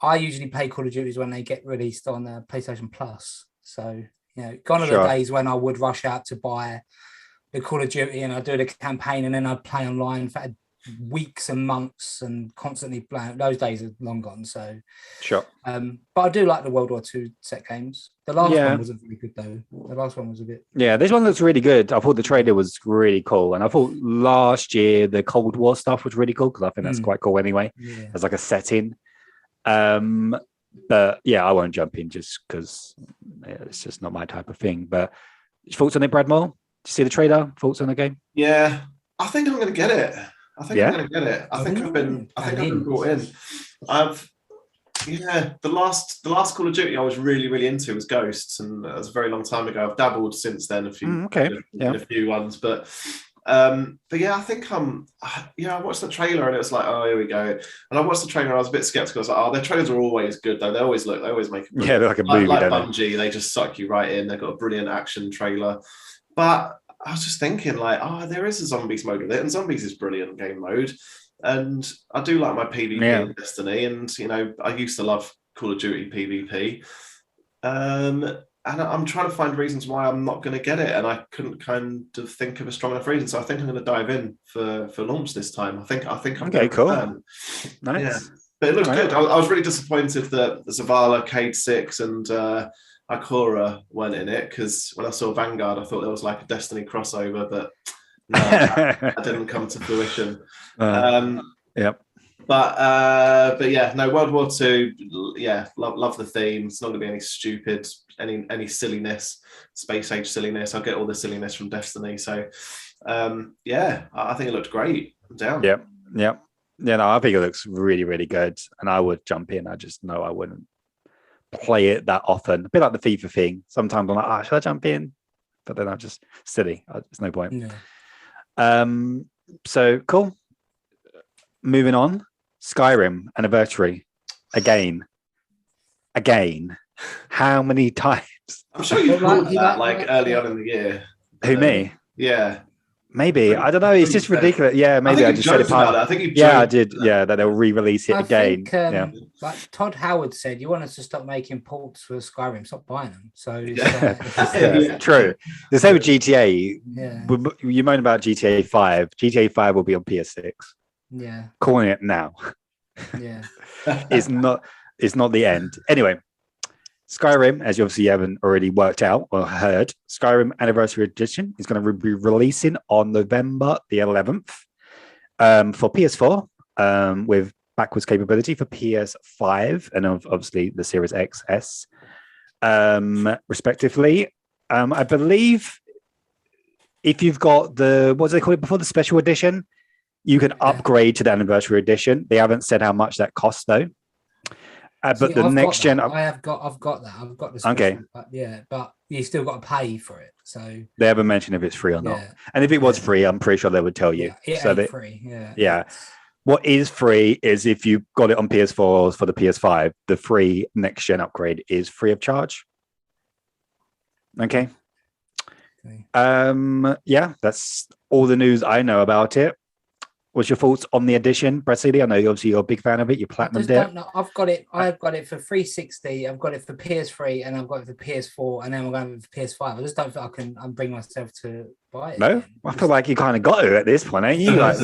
I usually play Call of Duty when they get released on PlayStation Plus. So, gone are the days when I would rush out to buy the Call of Duty and I'd do the campaign and then I'd play online for weeks and months and constantly playing. Those days are long gone. So, sure. But I do like the World War II set games. The last one wasn't very good though. The last one was a bit. Yeah, this one looks really good. I thought the trailer was really cool, and I thought last year the Cold War stuff was really cool because I think that's quite cool anyway. Yeah. As like a setting. But yeah, I won't jump in just because it's just not my type of thing. But thoughts on it, Brad Moore? Did you see the trailer? Thoughts on the game? Yeah, I think I'm going to get it. I think I've been brought in. The last Call of Duty I was really into was Ghosts, and that was a very long time ago. I've dabbled since then a few ones, but yeah, I think I watched the trailer and it was like, oh, here we go. And I watched the trailer and I was a bit skeptical. I was like, oh, their trailers are always good though. They always make it. Yeah, they're like a movie. Like Bungie, they just suck you right in. They've got a brilliant action trailer. But I was just thinking like, oh, there is a zombies mode with it, and zombies is brilliant game mode. And I do like my PvP in Destiny, and I used to love Call of Duty PvP. And and I'm trying to find reasons why I'm not going to get it, and I couldn't kind of think of a strong enough reason. So I think I'm going to dive in for launch this time. I think I'm okay, cool. Nice. Yeah. But it looks good. I was really disappointed that Zavala, Cade 6, and Ikora weren't in it, because when I saw Vanguard, I thought there was like a Destiny crossover, but no, that didn't come to fruition. Yep. But yeah, no, World War II, yeah, love the theme. It's not going to be any stupid, any silliness, space age silliness. I'll get all the silliness from Destiny. So, yeah, I think it looked great. I'm down. Yep. Yeah, no, I think it looks really, really good. And I would jump in. I just know I wouldn't play it that often. A bit like the FIFA thing. Sometimes I'm like, should I jump in? But then I'm just silly. There's no point. Yeah. So cool. Moving on. Skyrim Anniversary. Again. How many times? I'm sure you pulled that early on in the year. Who, me? Yeah. Maybe. I don't know. It's just ridiculous. Yeah, maybe I just said it part. I think you I did. Yeah, that they'll re-release it again. Think, like Todd Howard said, you want us to stop making ports for Skyrim, stop buying them. So true. The same with GTA. Yeah. You moan about GTA 5. GTA 5 will be on PS6. Yeah. Calling it now. Yeah. It's not the end. Anyway, Skyrim, as you obviously haven't already worked out or heard, Skyrim Anniversary Edition is going to be releasing on November the 11th for PS4 with backwards capability for PS5 and obviously the Series XS, respectively. I believe if you've got what do they call it before, the special edition, you can upgrade to the Anniversary Edition. They haven't said how much that costs though. But the next gen, I've got that. I've got the special, okay. But you still got to pay for it. So they haven't mentioned if it's free or not. And if it was free, I'm pretty sure they would tell you. It free. Yeah. Yeah. What is free is if you got it on PS4 or for the PS5, the free next gen upgrade is free of charge. Okay. Yeah, that's all the news I know about it. What's your thoughts on the edition, Brasili? I know obviously you're a big fan of it. You platinumed it. I've got it. I've got it for 360. I've got it for PS3, and I've got it for PS4, and then we're going for PS5. I just don't think I can bring myself to buy it. No, again. I feel like you kind of got it at this point, ain't you? Like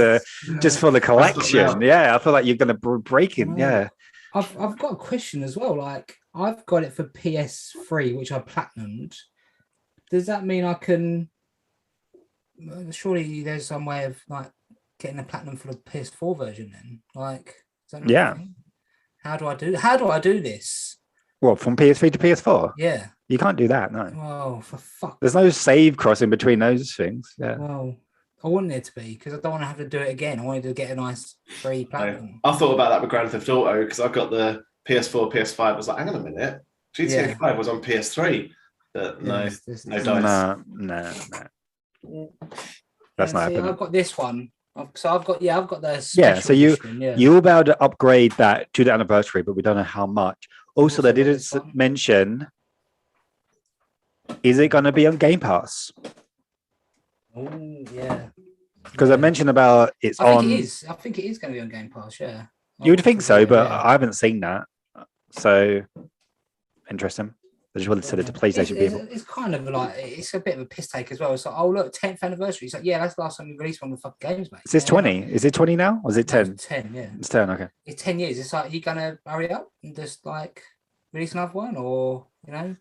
just for the collection. Yeah, I feel like you're going to break it. Yeah. I've got a question as well. Like I've got it for PS3, which I platinumed. Does that mean I can? Surely there's some way of like getting a platinum for the PS4 version then, like, how do I do this? What, from PS3 to PS4? Yeah, you can't do that. No. Oh, for fuck! There's no save crossing between those things. Yeah. Well, I want it to be because I don't want to have to do it again. I wanted to get a nice free platinum. I thought about that with Grand Theft Auto because I got the PS4, PS5. I was like, hang on a minute, GTA 5 was on PS3, but no dice. No. That's not happening. I've got this one. So I've got the so you'll be able to upgrade that to the Anniversary, but we don't know how much. Also, they didn't mention, is it going to be on Game Pass? Oh yeah, because I mentioned about it's on. I think it is going to be on Game Pass. Yeah, you would think so, but I haven't seen that. So interesting. I just wanted to send it to PlayStation people. It's kind of like, it's a bit of a piss take as well. It's like, oh, look, 10th anniversary. It's like, yeah, that's the last time we released one of the fucking games, mate. Is this 20? Is it 20 now? Or is it 10? It's 10, yeah. It's 10, okay. It's 10 years. It's like, you going to hurry up and just like release another one? Or, 10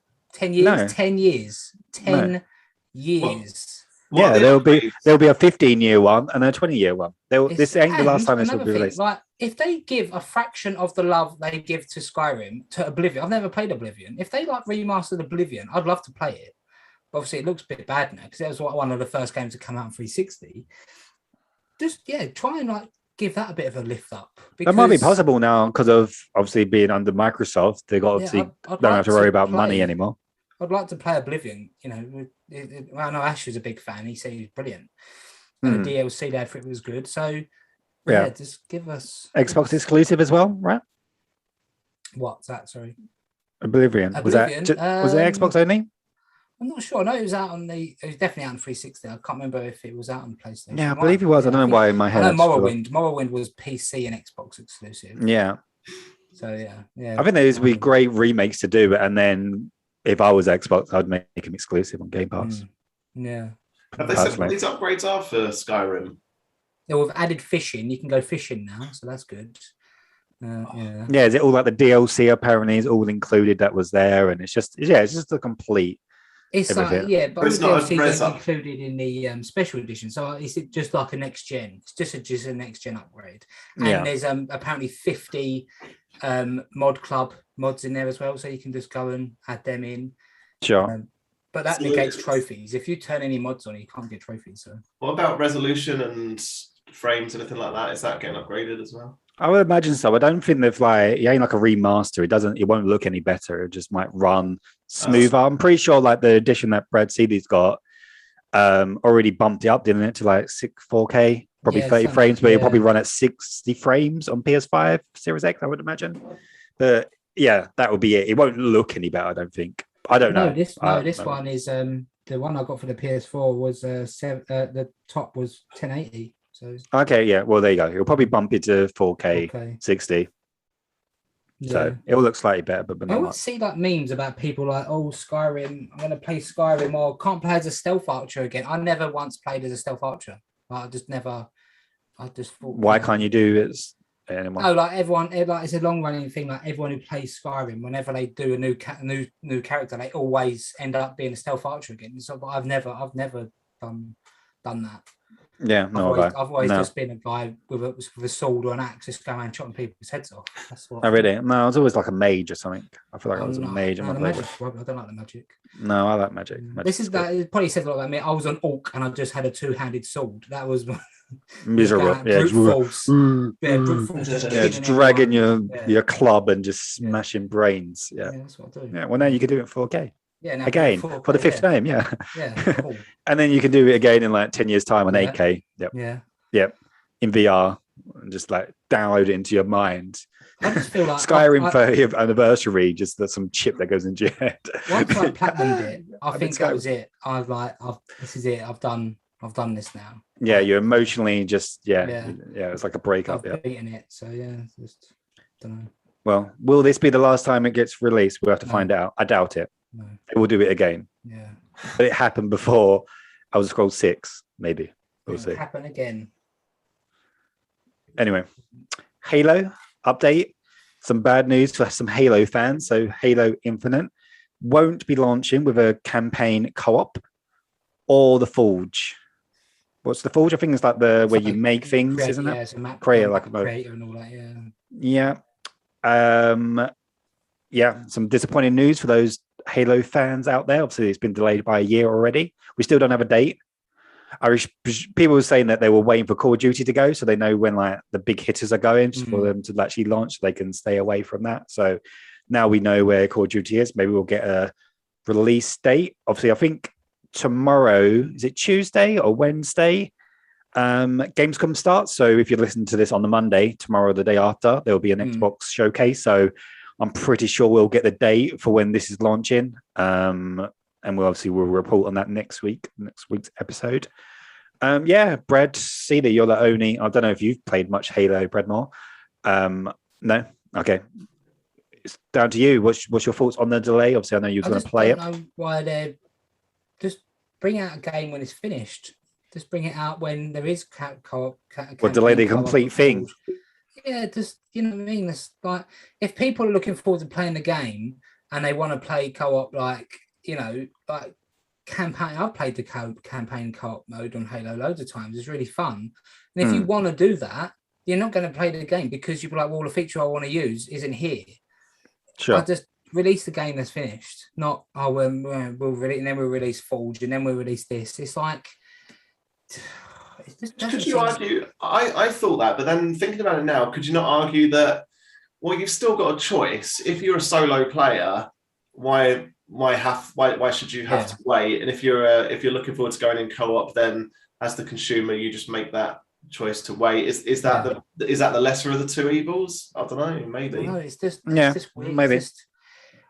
years? No. 10 years. 10 years. Yeah, there'll be a 15-year one and a 20-year one. This ain't the last time this will be released. Like, if they give a fraction of the love they give to Skyrim to Oblivion, I've never played Oblivion. If they like remastered Oblivion, I'd love to play it. But obviously, it looks a bit bad now because it was one of the first games to come out on 360. Just try and like give that a bit of a lift up. That might be possible now because of obviously being under Microsoft. They got obviously don't have to worry about money anymore. I'd like to play Oblivion. I know Ash is a big fan. He said he's brilliant. And the DLC there for it was good. So just give us Xbox exclusive as well, right? What's that? Sorry, Oblivion. Was it Xbox only? I'm not sure. No, it was out on it was definitely out on 360. I can't remember if it was out on PlayStation. Yeah, I believe it was. I don't know why in my head. I know Morrowind was PC and Xbox exclusive. Yeah. So yeah. I think those would be great remakes to do, and then if I was Xbox, I'd make them exclusive on Game Pass. Yeah. Have they said what these upgrades are for Skyrim? Yeah, we've added fishing. You can go fishing now, so that's good. Yeah. Yeah, is it all like the DLC apparently is all included that was there, and it's just a complete. It's everything. But it's not included in the special edition. So is it just like a next gen? It's just a next gen upgrade. And there's apparently 50 mod club mods in there as well, so you can just go and add them in. Sure. But that negates trophies. If you turn any mods on, you can't get trophies. So what about resolution and frames, anything like that? Is that getting upgraded as well? I would imagine so. I don't think they've it ain't like a remaster. It won't look any better. It just might run smoother. I'm pretty sure like the edition that Brad Seeley's got already bumped it up, didn't it, to like 4K, probably 30 frames, but it'll probably run at 60 frames on PS5 Series X, I would imagine. But yeah, that would be it. It won't look any better, I don't think. I don't know. This one is the one I got for the PS4 was the top was 1080. So okay, yeah. Well, there you go. It'll probably bump it to 4K 60. Yeah. So it will look slightly better, but I always see like memes about people like, oh, Skyrim, I'm going to play Skyrim, or can't play as a stealth archer again. I never once played as a stealth archer. I just thought. Why can't you do it anymore? No, like everyone, it's a long running thing. Like everyone who plays Skyrim, whenever they do a new character, they always end up being a stealth archer again. So, but I've never done that. Yeah, I've always just been a guy with a sword or an axe, just going around chopping people's heads off. That's what. Oh, really? No, I was always like a mage or something. I feel like I was a mage. I don't like the magic. No, I like magic. This is that. It probably says a lot about me. I was an orc and I just had a two-handed sword. That was miserable. Brute force. Brute force. Just dragging your club and just smashing brains. Yeah, that's what I do. Yeah, well, now you can do it in 4K. Yeah, again for the fifth time. Yeah, cool. And then you can do it again in like 10 years' time on 8K. Yep. In VR, and just like download it into your mind. I just feel like Skyrim for your anniversary, just there's some chip that goes into your head. Once I platinumed it, I think that was it. I was like, this is it. I've done this now. Yeah, you're emotionally just it's like a breakup. I've beaten it, so just don't know. Well, will this be the last time it gets released? We'll have to find out. I doubt it. No. They will do it again. Yeah, but it happened before. Elder Scrolls 6, maybe. We'll see. Happen again. Anyway, Halo update. Some bad news for some Halo fans. So Halo Infinite won't be launching with a campaign co-op or the Forge. What's the Forge? I think it's like where you make things, isn't it? Yeah, it's a map creator, like a creator and all that. Yeah. Some disappointing news for those Halo fans out there. Obviously, it's been delayed by a year already. We still don't have a date. People were saying that they were waiting for Call of Duty to go, so they know when like the big hitters are going, just for them to actually launch, so they can stay away from that. So now we know where Call of Duty is. Maybe we'll get a release date. Obviously, I think tomorrow, is it Tuesday or Wednesday? Gamescom starts. So if you listen to this on the Monday, tomorrow or the day after, there will be an Xbox showcase. So I'm pretty sure we'll get the date for when this is launching. And we'll report on that next week's episode. Brad, see that you're the only. I don't know if you've played much Halo, Bradmore. No, okay. It's down to you. What's your thoughts on the delay? Obviously, I know you're going to play it. I don't know why they just bring out a game when it's finished. Just bring it out when there is co-op. Delay the complete thing. Yeah, just you know what I mean. It's like if people are looking forward to playing the game and they want to play co-op, like campaign. I've played the campaign co-op mode on Halo loads of times. It's really fun. And if you want to do that, you're not going to play the game because you'll be like, well, the feature I want to use isn't here. Sure. I just release the game that's finished. Not we'll release and then we'll release Forge and then we'll release this. It's like. Could you argue? I thought that, but then thinking about it now, could you not argue that? Well, you've still got a choice. If you're a solo player, why should you have to wait? And if you're looking forward to going in co-op, then as the consumer, you just make that choice to wait. Is that the lesser of the two evils? I don't know. Maybe. No, it's just weird. Maybe.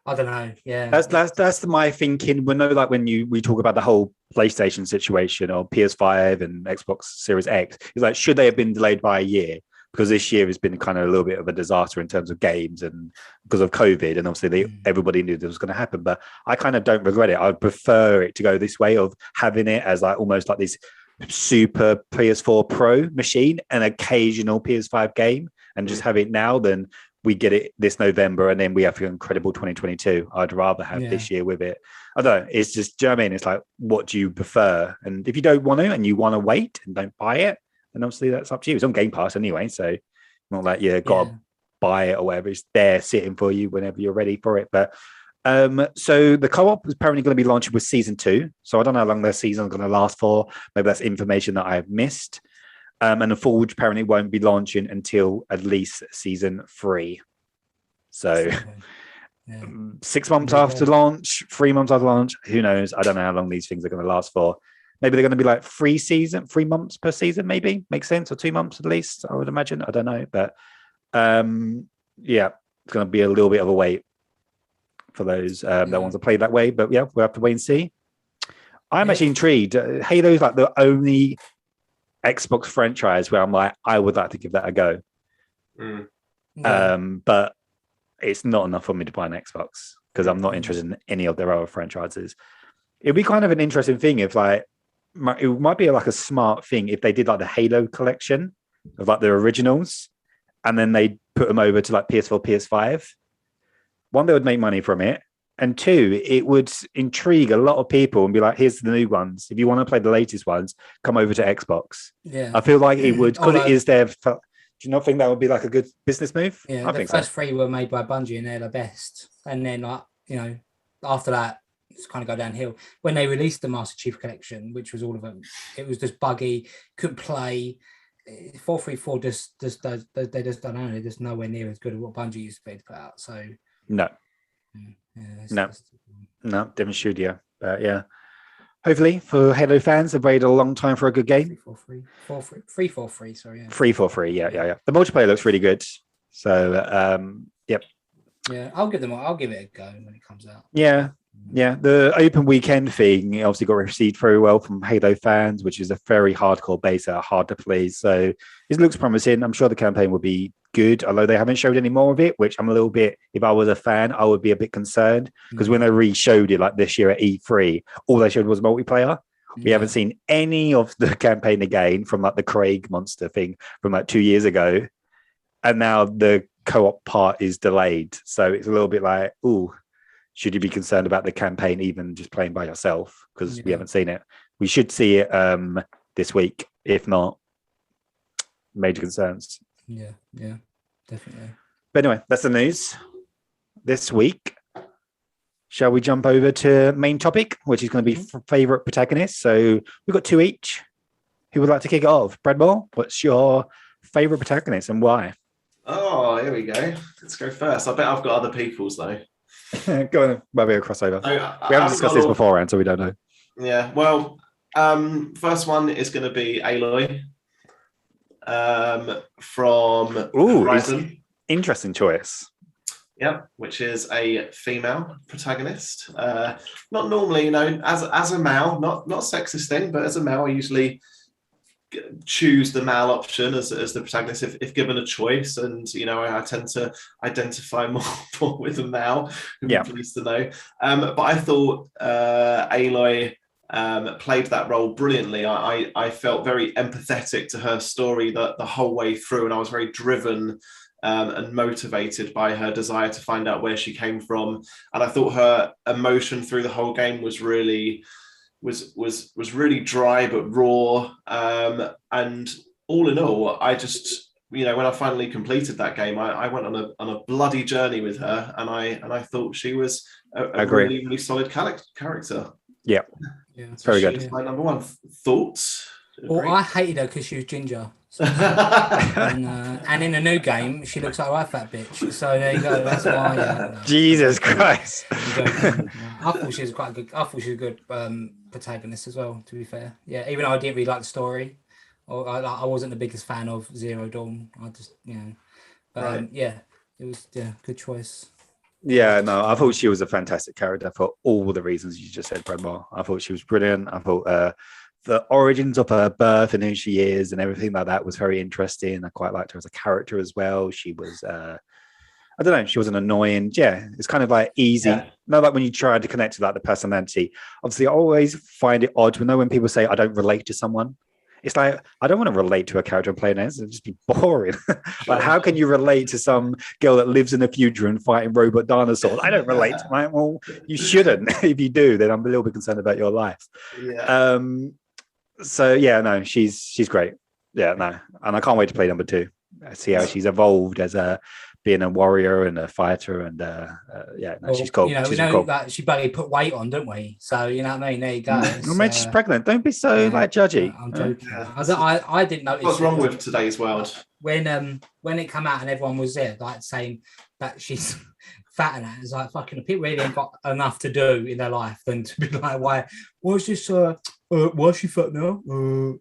I don't know. Yeah, that's my thinking. We know, like when we talk about the whole PlayStation situation or PS5 and Xbox Series X, it's like should they have been delayed by a year? because this year has been kind of a little bit of a disaster in terms of games and because of COVID, and obviously everybody knew this was going to happen. But I kind of don't regret it. I'd prefer it to go this way of having it as like almost like this super PS4 Pro machine, an occasional PS5 game, and just have it now than we get it this November and then we have an incredible 2022. I'd rather have this year with it. I don't know. It's just, do you know what I mean? It's like, what do you prefer? And if you don't want to and you want to wait and don't buy it, then obviously that's up to you. It's on Game Pass anyway, so not like you got to buy it or whatever. It's there sitting for you whenever you're ready for it. But so the co-op is apparently going to be launching with season 2. So I don't know how long their season is going to last for. Maybe that's information that I've missed. And the Forge apparently won't be launching until at least season 3. So 6 months after launch, 3 months after launch, who knows? I don't know how long these things are going to last for. Maybe they're going to be like 3 months per season, maybe. Makes sense, or 2 months at least, I would imagine. I don't know. But yeah, it's going to be a little bit of a wait for those that want to play that way. But yeah, we'll have to wait and see. I'm actually intrigued. Halo's like the only Xbox franchise where I'm like, I would like to give that a go. But it's not enough for me to buy an Xbox because I'm not interested in any of their other franchises. It'd be kind of an interesting thing if like, it might be like a smart thing if they did like the Halo collection of like the originals and then they put them over to like PS4, PS5. One, they would make money from it. And two, it would intrigue a lot of people and be like, here's the new ones. If you want to play the latest ones, come over to Xbox. Yeah. I feel like it would, because it is there. Do you not think that would be like a good business move? Yeah, the first 3 were made by Bungie and they're the best. And then like, you know, after that, it's kind of go downhill. When they released the Master Chief Collection, which was all of them, it was just buggy, couldn't play. 434 they just don't know. They're just nowhere near as good as what Bungie used to be to put out. So no. No, different studio. But yeah, hopefully for Halo fans, they've waited a long time for a good game. 343, sorry. Yeah. 343, yeah. The multiplayer looks really good. So, yep. Yeah, I'll give it a go when it comes out. Yeah. The open weekend thing obviously got received very well from Halo fans, which is a very hardcore base that are hard to play. So it looks promising. I'm sure the campaign will be good, although they haven't showed any more of it, which I'm a little bit, if I was a fan, I would be a bit concerned because when they re-showed it like this year at E3, all they showed was multiplayer. We haven't seen any of the campaign again from like the Craig monster thing from like 2 years ago. And now the co-op part is delayed. So it's a little bit like, ooh, should you be concerned about the campaign even just playing by yourself? Because we haven't seen it. We should see it this week. If not, major concerns. Yeah, definitely. But anyway, that's the news this week. Shall we jump over to main topic, which is going to be favorite protagonists? So we've got 2 each. Who would like to kick it off? Bradmore, what's your favorite protagonist and why? Oh, here we go. Let's go first. I bet I've got other people's though. Go on, maybe a crossover. So, we haven't discussed this beforehand, so we don't know. Yeah, well, first one is going to be Aloy from Horizon. Interesting choice. Yeah, which is a female protagonist. Not normally, as a male, not sexist thing, but as a male, I usually choose the male option as the protagonist if given a choice, and I tend to identify more with a male. I'm pleased to know. But I thought Aloy played that role brilliantly. I felt very empathetic to her story the whole way through, and I was very driven and motivated by her desire to find out where she came from. And I thought her emotion through the whole game was really really dry but raw, and all in all, I just when I finally completed that game, I went on a bloody journey with her, and I thought she was a really, really solid character. Yeah, it's very good. She's my number one. Thoughts? Well, I hated her because she was ginger. And in the new game, she looks like a fat bitch. So there you go. That's why. Jesus Christ. I thought she was quite good. I thought she was a good protagonist as well. To be fair, yeah. Even though I didn't really like the story, or I wasn't the biggest fan of Zero Dawn. I just but it was good choice. Yeah, no, I thought she was a fantastic character for all the reasons you just said, Bradmore. I thought she was brilliant. I thought the origins of her birth and who she is and everything like that was very interesting. I quite liked her as a character as well. She was, I don't know, she wasn't annoying. Yeah, it's kind of like easy. Yeah. Not like when you try to connect to like the personality. Obviously, I always find it odd when people say I don't relate to someone. It's like, I don't want to relate to a character I'm playing as. It'd just be boring. Like, how can you relate to some girl that lives in the future and fighting robot dinosaurs? I don't relate to my. Well, you shouldn't. If you do, then I'm a little bit concerned about your life. Yeah. So yeah, no, she's great. Yeah, no, and I can't wait to play number 2. See how she's evolved as being a warrior and a fighter, and yeah, no, she's cool. You know, we know that she barely put weight on, don't we? So you know what I mean. There you go. Well, maybe she's pregnant. Don't be so like judgy. I'm joking. I didn't notice. What's wrong with today's world? When it came out and everyone was there, like saying that she's fat and that, it's like fucking people really ain't got enough to do in their life than to be like, why is this? Why is she fat now?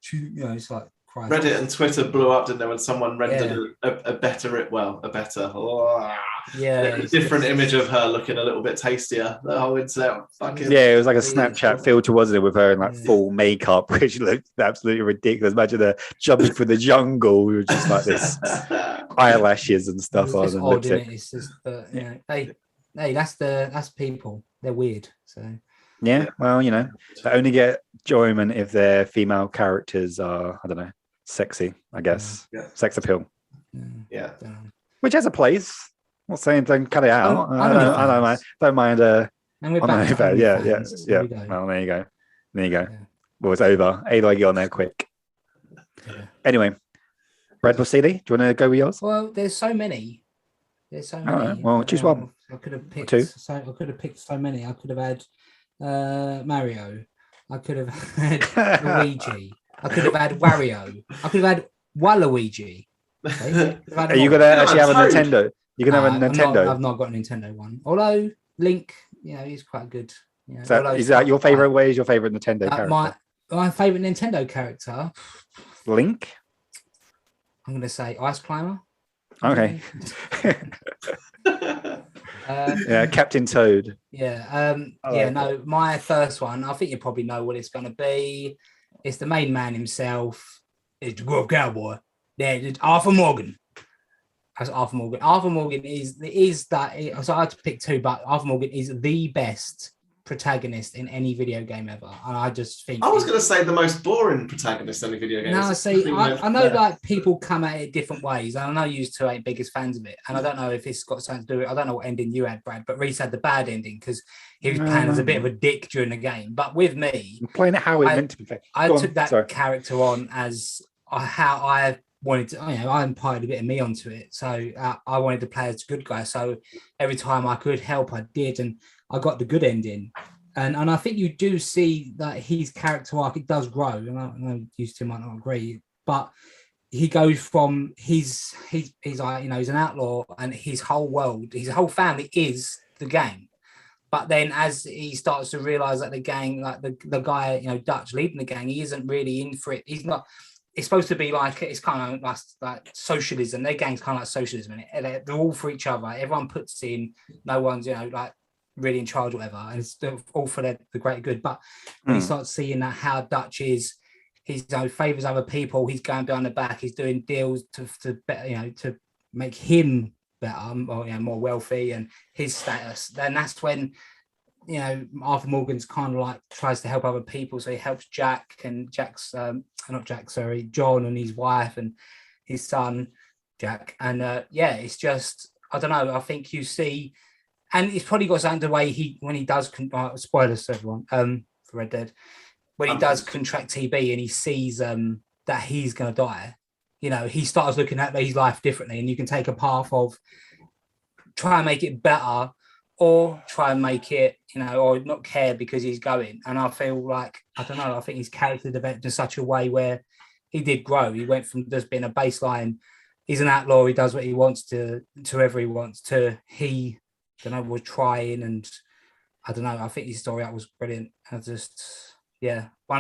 It's like. Christ. Reddit and Twitter blew up, didn't they, when someone rendered a different image of her looking a little bit tastier. The whole internet fucking... Yeah, it was like a Snapchat filter, wasn't it, with her in like full makeup, which looked absolutely ridiculous. Imagine her jumping through the jungle with just like this eyelashes and stuff on. It's odd, isn't it? It's just, hey, that's people. They're weird, so... Yeah, well, they only get enjoyment if their female characters are, I don't know, sexy, I guess. Yeah. Sex appeal. Yeah. Which has a place. I'm not saying don't cut it out. I don't mind. And we're back to yeah. Well, there you go. Yeah. Well, it's over. Ado, get on there quick. Yeah. Anyway, Red or CD, do you want to go with yours? Well, there's so many. All right. Well, choose one. I could have picked 2. I could have picked so many. I could have had Mario. I could have had Luigi. I could have had Wario. I could have had Waluigi. Okay? Are you gonna actually have a Nintendo? You're gonna have a Nintendo? I've not got a Nintendo one. Although Link, he's quite good. So is that your favorite? Where is your favorite Nintendo character? My favorite Nintendo character, Link. I'm gonna say Ice Climber. Okay. Captain Toad. My first one, I think you probably know what it's going to be. It's the main man himself. It's the Grove Cowboy. It's Arthur Morgan. That's Arthur Morgan. Arthur Morgan is that. So I had to pick 2, but Arthur Morgan is the best protagonist in any video game ever, and I just think I was going to say the most boring protagonist in any video game. No, see, I know like people come at it different ways, and I know you 2 ain't biggest fans of it, and I don't know if it's got something to do with, I don't know what ending you had, Brad, but Reese had the bad ending because he was playing as a bit of a dick during the game. But with me, I'm playing it how it's meant to be. I took that character on as how I wanted to, I imparted a bit of me onto it. So I wanted to play as a good guy. So every time I could help, I did, and I got the good ending. And I think you do see that his character arc, it does grow. And I know you 2 might not agree, but he goes from he's like, he's an outlaw, and his whole world, his whole family is the gang. But then as he starts to realize that the gang, like the guy, Dutch leading the gang, he isn't really in for it. He's not. It's supposed to be like, it's kind of like socialism. Their gang's kind of like socialism, and they're all for each other. Everyone puts in. No one's like really in charge or whatever, and it's all for the greater good. But when you start seeing that how Dutch is, he's favors other people. He's going behind the back. He's doing deals to make him better, or more wealthy, and his status. Then that's when Arthur Morgan's kind of like tries to help other people. So he helps Jack and John and his wife and his son Jack. And it's just, I don't know. I think you see, and it's probably got something to the way when he does spoilers to everyone for Red Dead, when he does contract TB and he sees that he's going to die. He starts looking at his life differently, and you can take a path of try and make it better, or try and make it, or not care because he's going. And I feel like, I don't know, I think his character developed in such a way where he did grow. He went from just being a baseline, he's an outlaw, he does what he wants to whoever he wants to, he, was trying, and I don't know, I think his story out was brilliant. One of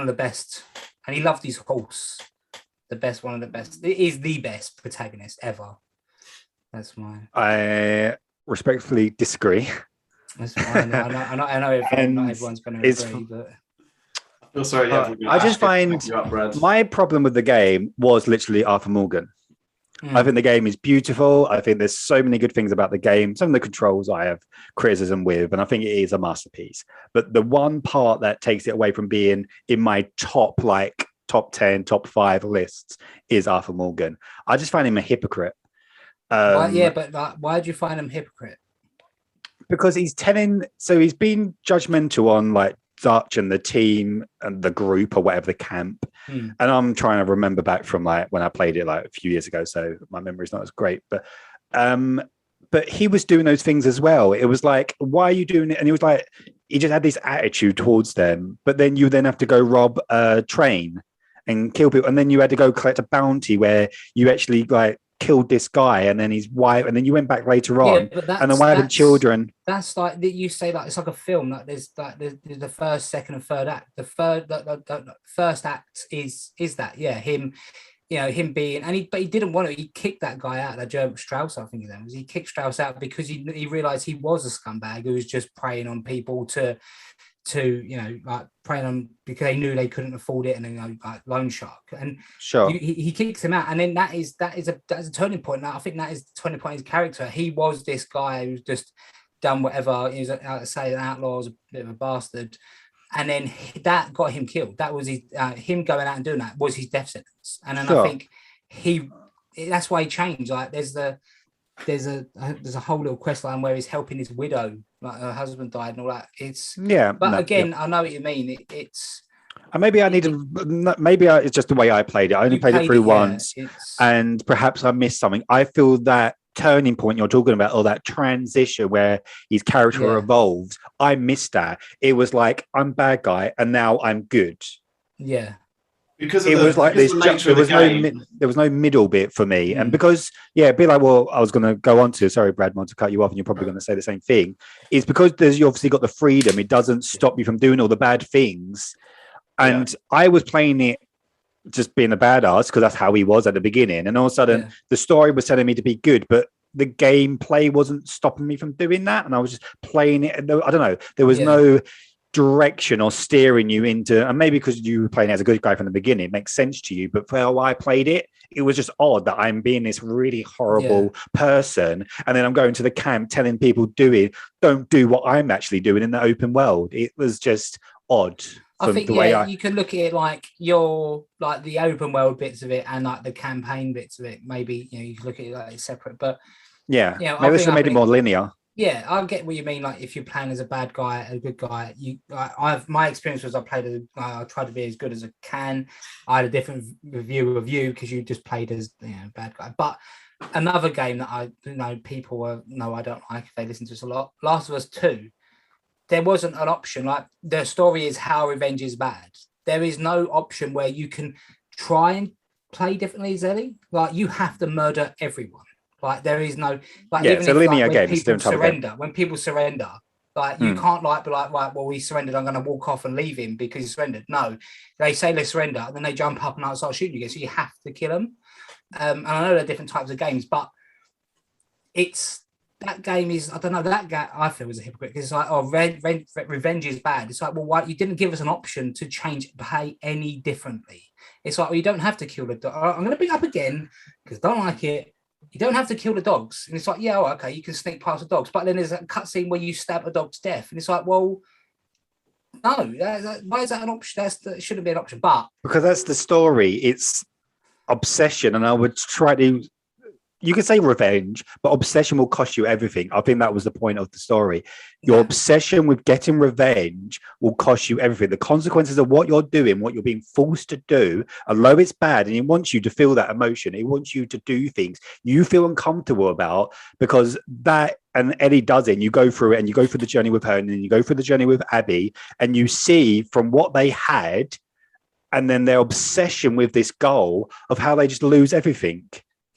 the best. And he loved his horse. One of the best. It is the best protagonist ever. That's mine. I respectfully disagree. That's fine. I know not everyone's going to agree, but Oh, sorry, I just find my problem with the game was literally Arthur Morgan. I think the game is beautiful. I think there's so many good things about the game. Some of the controls I have criticism with, and I think it is a masterpiece. But the one part that takes it away from being in my top 10, top 5 lists is Arthur Morgan. I just find him a hypocrite. But why do you find him hypocrite? Because he's been judgmental on like Dutch and the team and the group or whatever, the camp. And I'm trying to remember back from like when I played it like a few years ago, so my memory's not as great. But he was doing those things as well. It was like, why are you doing it? And he was like, he just had this attitude towards them. But then you have to go rob a train and kill people, and then you had to go collect a bounty where you actually like killed this guy and then his wife, and then you went back later on, and then wife and children. That's like you say, like it's like a film. Like there's the first, second, and third act. The first act is that him, him being, but he didn't want to. He kicked that guy out. That German Strauss, I think his name was. He kicked Strauss out because he realized he was a scumbag who was just preying on people to like preying on because they knew they couldn't afford it, and then like loan shark, and sure he kicks him out, and then that is a turning point. Now I think that is the turning point in his character. He was this guy who's just done whatever. He was an outlaw, was a bit of a bastard, and then that got him killed. That was him going out and doing that was his death sentence, and then I think that's why he changed. Like there's a whole little quest line where he's helping his widow, like her husband died and all that. I know what you mean. It's maybe it's just the way I played it. I only played it through once, and perhaps I missed something. I feel that turning point you're talking about, or that transition where his character evolved, I missed that. It was like, I'm bad guy and now I'm good. Yeah. Because it was like this, there was no middle bit for me. And because, it'd be like, well, I was going to go on to, sorry, Brad, not to cut you off, and you're probably going to say the same thing, is because you obviously got the freedom. It doesn't stop you from doing all the bad things. And I was playing it just being a badass because that's how he was at the beginning. And all of a sudden, the story was telling me to be good, but the gameplay wasn't stopping me from doing that. And I was just playing it. I don't know. There was no direction or steering you into, and maybe because you were playing as a good guy from the beginning, it makes sense to you. But for how I played it, it was just odd that I'm being this really horrible person, and then I'm going to the camp telling people don't do what I'm actually doing in the open world. It was just odd. I think you can look at it like you're like the open world bits of it and like the campaign bits of it. Maybe you can look at it like it's separate, but maybe they should have made it more linear. Yeah, I get what you mean. Like if you're playing as a bad guy, a good guy, my experience was I tried to be as good as I can. I had a different view of you because you just played as bad guy. But another game that I people I don't like if they listen to us a lot. Last of Us 2. There wasn't an option. Like the story is how revenge is bad. There is no option where you can try and play differently as Ellie. Like you have to murder everyone. Like there is no like it's a linear game. When people surrender, like you can't be like, right, well, he surrendered, I'm gonna walk off and leave him because he surrendered. No, they say they surrender, and then they jump up and start shooting you again. So you have to kill them. And I know there are different types of games, but that game is, I don't know, that guy I feel is a hypocrite because it's like, revenge is bad. It's like, well, why you didn't give us an option to play any differently? It's like, well, you don't have to kill the dog. I'm going to bring it up again because I don't like it. You don't have to kill the dogs. And it's like, okay, you can sneak past the dogs. But then there's a cutscene where you stab a dog to death. And it's like, well, no, why is that an option? That shouldn't be an option. But because that's the story. It's obsession. And I would try to, you could say revenge, but obsession will cost you everything. I think that was the point of the story. Your obsession with getting revenge will cost you everything. The consequences of what you're doing, what you're being forced to do, although it's bad, and it wants you to feel that emotion. It wants you to do things you feel uncomfortable about because that, and Ellie does it. And you go through it, and you go through the journey with her, and then you go through the journey with Abby, and you see from what they had, and then their obsession with this goal of how they just lose everything.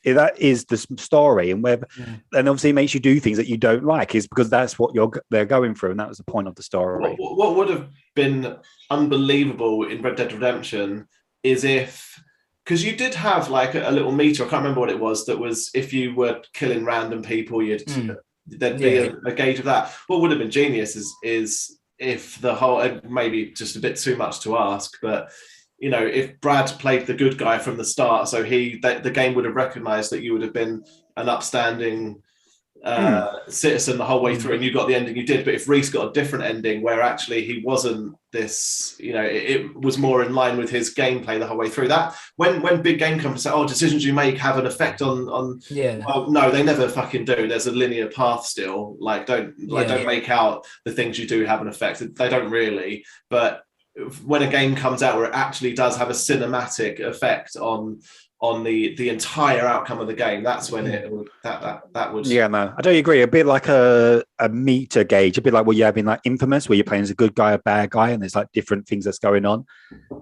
That is the story, and and obviously it makes you do things that you don't like, is because that's what they're going through, and that was the point of the story. What would have been unbelievable in Red Dead Redemption is if, because you did have like a little meter, I can't remember what it was, that was if you were killing random people, there'd be a gauge of that. What would have been genius is if the whole, maybe just a bit too much to ask, but you know, if Brad played the good guy from the start, so the game would have recognized that you would have been an upstanding citizen the whole way through, and you got the ending you did. But if Reese got a different ending where actually he wasn't this, you know, it was more in line with his gameplay the whole way through. That when big game companies say, "Oh, decisions you make have an effect on," well, no, they never fucking do. There's a linear path still. Don't make out the things you do have an effect. They don't really, but when a game comes out where it actually does have a cinematic effect on the entire outcome of the game, that's when that would. Yeah, no, I don't agree. A bit like a meter gauge, a bit like what you have in like Infamous, where you're playing as a good guy, a bad guy, and there's like different things that's going on.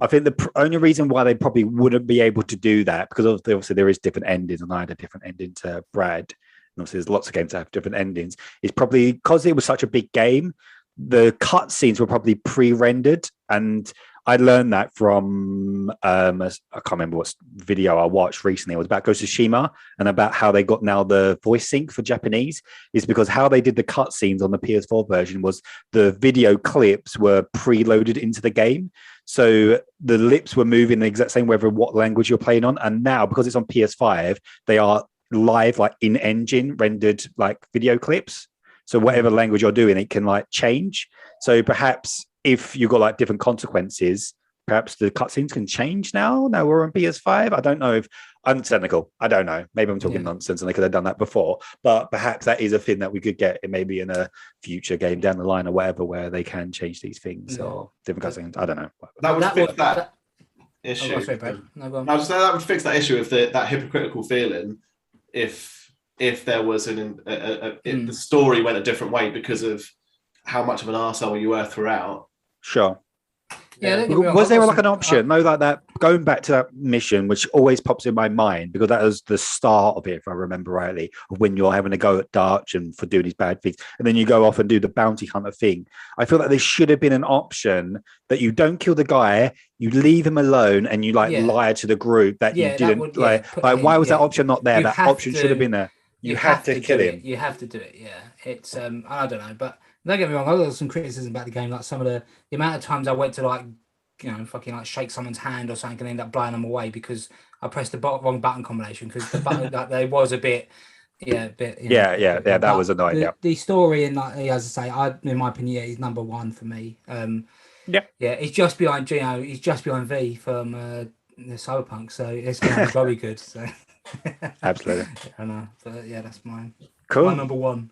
I think the only reason why they probably wouldn't be able to do that, because obviously there is different endings, and I had a different ending to Brad, and obviously there's lots of games that have different endings, is probably because it was such a big game. The cutscenes were probably pre-rendered, and I learned that from I can't remember what video I watched recently. It was about Ghost of Tsushima and about how they got now the voice sync for Japanese, is because how they did the cutscenes on the PS4 version was the video clips were preloaded into the game. So the lips were moving the exact same whether what language you're playing on. And now, because it's on PS5, they are live, like in-engine rendered like video clips. So whatever language you're doing, it can like change. So perhaps if you've got like different consequences, perhaps the cutscenes can change now. Now we're on PS5. I don't know if I'm technical. I don't know. Maybe I'm talking nonsense and they could have done that before. But perhaps that is a thing that we could get maybe in a future game down the line or whatever, where they can change these things or different cutscenes. I don't know. That would fix that issue. That would fix that issue of that hypocritical feeling if there was if the story went a different way because of how much of an arsehole you were throughout. Sure. Yeah. Was there like an option? No, like that, going back to that mission, which always pops in my mind because that was the start of it, if I remember rightly, of when you're having to go at Dutch and for doing these bad things. And then you go off and do the bounty hunter thing. I feel like there should have been an option that you don't kill the guy, you leave him alone, and you lie to the group that you didn't why was that option not there? That option should have been there. You had to kill him. You have to do it. Yeah. It's I don't know, but don't get me wrong, I got some criticism about the game, like some of the amount of times I went to like, you know, fucking like shake someone's hand or something and end up blowing them away because I pressed the wrong button combination, because the button like there was a bit, that was annoying. The story, and like, as I say, in my opinion, he's number one for me. He's just behind he's just behind V from the Cyberpunk, so it's going to be very good. So absolutely, I know, but yeah, that's mine. Cool, my number one.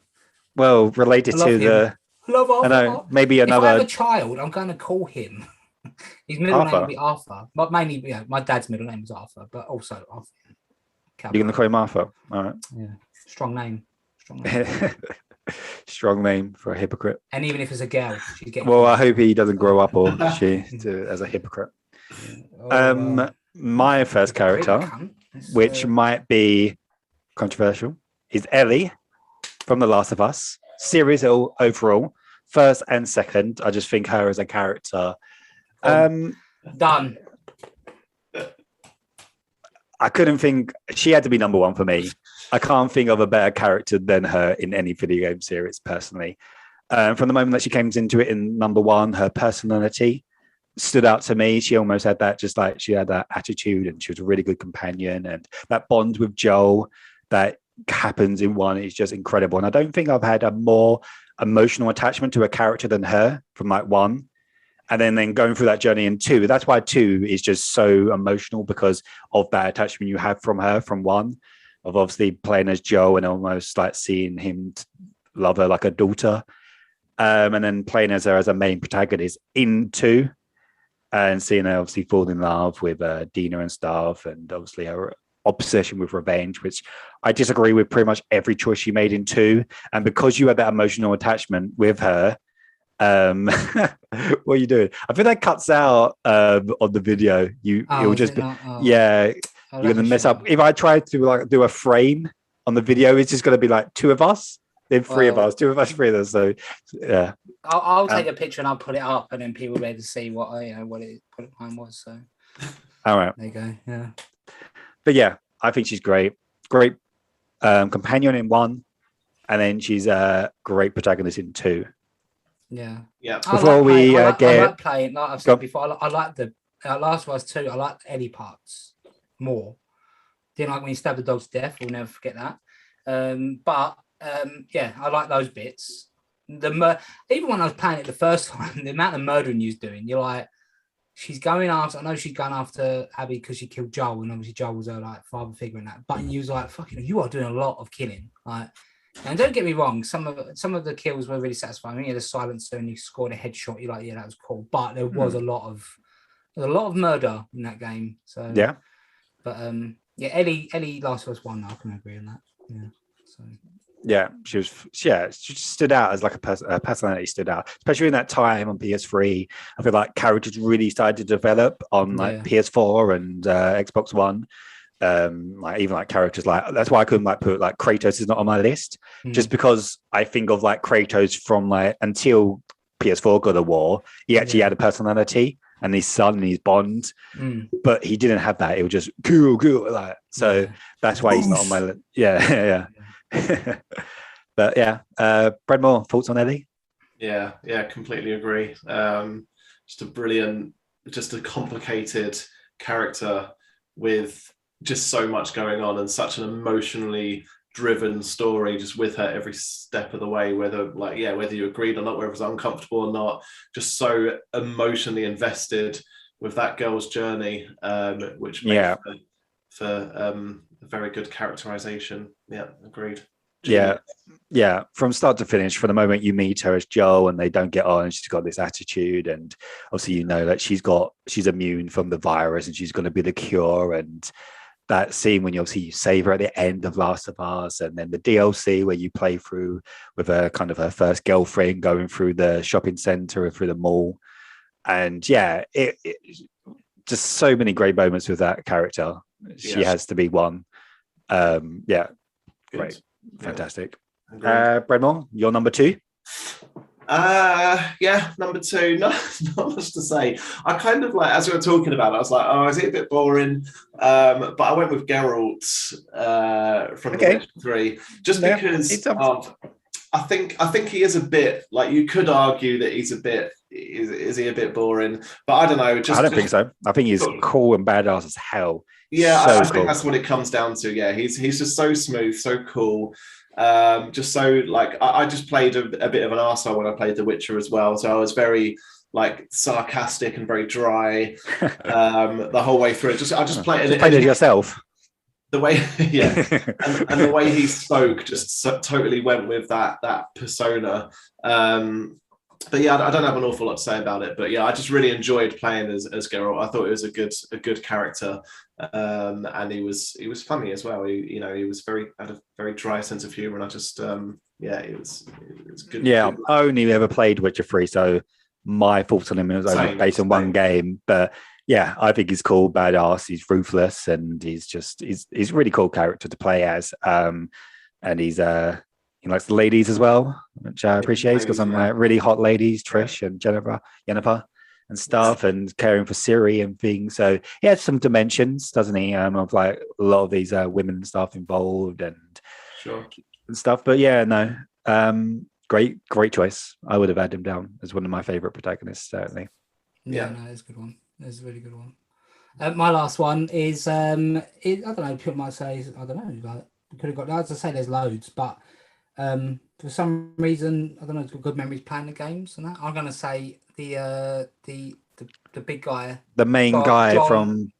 Well, related to the, I know, maybe another. If I have a child, I'm going to call him. His middle name will be Arthur, but mainly, my dad's middle name is Arthur, but also Arthur. You're going to call him Arthur, all right? Yeah, strong name. Strong name for a hypocrite. And even if it's a girl, she's getting. Well, I hope he doesn't grow up or she as a hypocrite. My first character, which might be controversial, is Ellie from The Last of Us. Series overall, first and second. I just think her as a character. Done. I couldn't think. She had to be number one for me. I can't think of a better character than her in any video game series, personally. From the moment that she came into it in number one, her personality stood out to me. She almost had that, just like she had that attitude, and she was a really good companion. And that bond with Joel that happens in one is just incredible. And I don't think I've had a more emotional attachment to a character than her from like one. And then going through that journey in two. That's why two is just so emotional, because of that attachment you have from her from one, of obviously playing as Joe and almost like seeing him love her like a daughter. And then playing as her as a main protagonist in two, and seeing her obviously fall in love with Dina and stuff, and obviously her obsession with revenge, which I disagree with pretty much every choice she made in two. And because you had that emotional attachment with her, what are you doing? I think that cuts out on the video. You'll just you're gonna mess up. If I try to like do a frame on the video, it's just gonna be like two of us, then three of us, two of us, three of us. So yeah, I'll take a picture and I'll put it up, and then people will be able to see what mine was. So all right, there you go. Yeah, but yeah, I think she's great companion in one, and then she's a great protagonist in two. Yeah. Before I like playing, like I've said before, I like the Last of Us 2, I like the Ellie parts more. Didn't like when you stab the dog to death, we'll never forget that. But I like those bits. Even when I was playing it the first time, the amount of murdering you was doing, you're like, she's going after, I know she's going after Abby because she killed Joel, and obviously Joel was her like father figure in that. But you was like, fucking, you are doing a lot of killing. Like, and don't get me wrong, some of the kills were really satisfying. I mean, you had a silencer and you scored a headshot. You're like, yeah, that was cool. But there was a lot of murder in that game. So yeah. But Ellie Last of Us 1, I can agree on that. Yeah. So yeah, she just stood out as like a personality stood out, especially in that time on PS3. I feel like characters really started to develop on like PS4 and Xbox One. Like even like characters like, that's why I couldn't like put like Kratos is not on my list, just because I think of like Kratos from like until PS4 God of War, he actually had a personality, and his son and his Bond, but he didn't have that. It was just cool like, so that's why he's not on my list. Yeah. But Bredmore, thoughts on Ellie? Yeah, completely agree. Just a complicated character with just so much going on, and such an emotionally driven story, just with her every step of the way, whether you agreed or not, whether it was uncomfortable or not, just so emotionally invested with that girl's journey, which makes for a very good characterization. Yeah, agreed. Yeah, from start to finish, from the moment you meet her as Joel and they don't get on, and she's got this attitude, and obviously you know that she's immune from the virus and she's going to be the cure. And that scene when you save her at the end of Last of Us, and then the DLC where you play through with her kind of her first girlfriend going through the shopping center or through the mall, and it just so many great moments with that character. She has to be one. Great. Fantastic. Bredmore, your number 2? Number 2. Not much to say. I kind of like, as we were talking about it, I was like, oh, is it a bit boring? But I went with Geralt from The Witcher 3, just because I think he is a bit, like, you could argue that he's a bit, is he a bit boring? But I don't know. I don't think so. I think he's cool and badass as hell. Yeah, I think that's what it comes down to. Yeah, he's just so smooth, so cool. Just so, like, I just played a bit of an arsehole when I played The Witcher as well. So I was very, like, sarcastic and very dry the whole way through it. I just played it yourself. The way, and the way he spoke just totally went with that persona. But I don't have an awful lot to say about it. But I just really enjoyed playing as Geralt. I thought it was a good character, and he was funny as well. He had a very dry sense of humor, and I just it was good. Yeah, I only ever played Witcher 3, so my thoughts on him was only based on one game. But I think he's cool, badass. He's ruthless, and he's a really cool character to play as. And he likes the ladies as well, which I appreciate, because I'm like really hot ladies, Trish and Jennifer and stuff, and caring for Siri and things. So he has some dimensions, doesn't he? Of like a lot of these women and stuff involved and stuff. But great choice. I would have had him down as one of my favorite protagonists, certainly. No, it's a good one. It's a really good one. My last one is I don't know. People might say I don't know. Like, we could have got. As I say, there's loads, but for some reason, I don't know. It's got good memories playing the games and that. I'm gonna say the big guy, the main guy John, from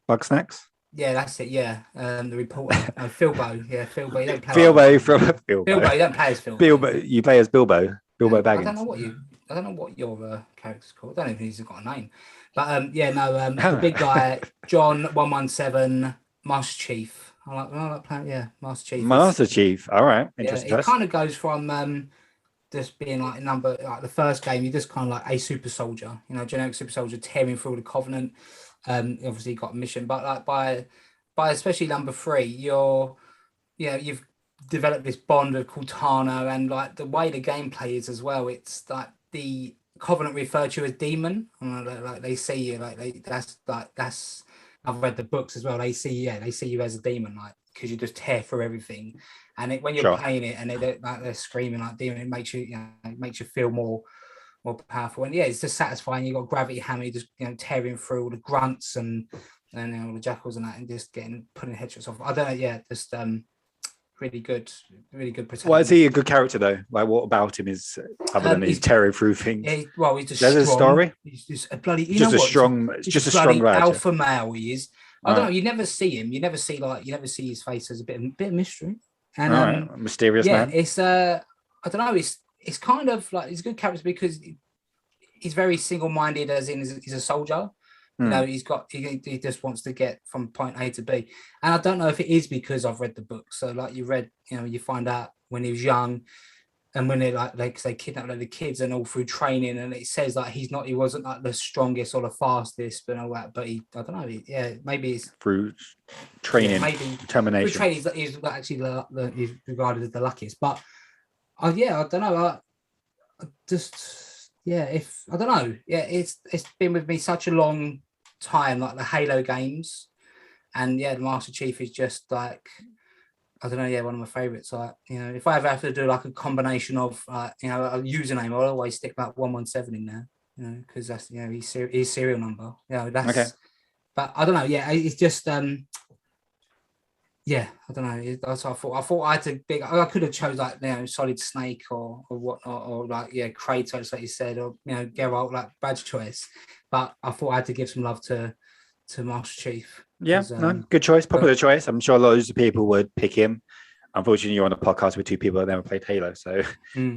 Bug Snacks. Yeah, that's it. Yeah, the reporter, Philbo. Yeah, Philbo. You don't play Philbo from Philbo. Bilbo. You don't play as Philbo. Bilbo. You play as Bilbo. Bilbo Baggins. I don't know what your character's called. I don't know if he's got a name. But the big guy, John 117, Master Chief. I like playing. Master Chief. Master Chief. All right. Interesting. It kind of goes from just being like the first game, you're just kind of like a super soldier, generic super soldier tearing through the Covenant. Obviously got a mission, but like by especially number 3, you've developed this bond of Cortana, and like the way the gameplay is as well. It's like the Covenant refer to you as demon, like they see you that's I've read the books as well. They see you as a demon, like, because you just tear through everything. And when you're playing it and they're screaming like demon, it makes you feel more more powerful. And yeah, it's just satisfying. You got Gravity Hammer, you just tearing through all the grunts and all the jackals and that, and just putting headshots off. I don't know. Yeah, just really good protagonist. Why is he a good character though? Like, what about him is other than he's tearing through things? Yeah, well, he's just there's strong. A story. He's just a bloody. Just a strong alpha male. He is. I don't know. You never see him. You never see his face as a bit of mystery. And mysterious man. It's I don't know. It's kind of like he's a good character because he's very single-minded, as in he's a soldier. He just wants to get from point A to B. And I don't know if it is because I've read the book. So like you find out when he was young and when they kidnapped the kids and all through training, and it says like he wasn't like the strongest or the fastest and all that, but I don't know. Maybe it's through training, determination. Through training, he's actually he's regarded as the luckiest. But I don't know. It's been with me such a long time, like the Halo games, and the Master Chief is just like, I don't know, one of my favorites. Like, if I ever have to do like a combination of a username, I'll always stick that 117 in there, because that's his serial number. That's okay. But I don't know. It's just I don't know. So I thought I had to big. I could have chose like Solid Snake or whatnot, or like Kratos, like you said, or Geralt, like badge choice. But I thought I had to give some love to Master Chief. Yeah, good choice, popular choice. I'm sure loads of people would pick him. Unfortunately, you're on a podcast with two people that never played Halo, so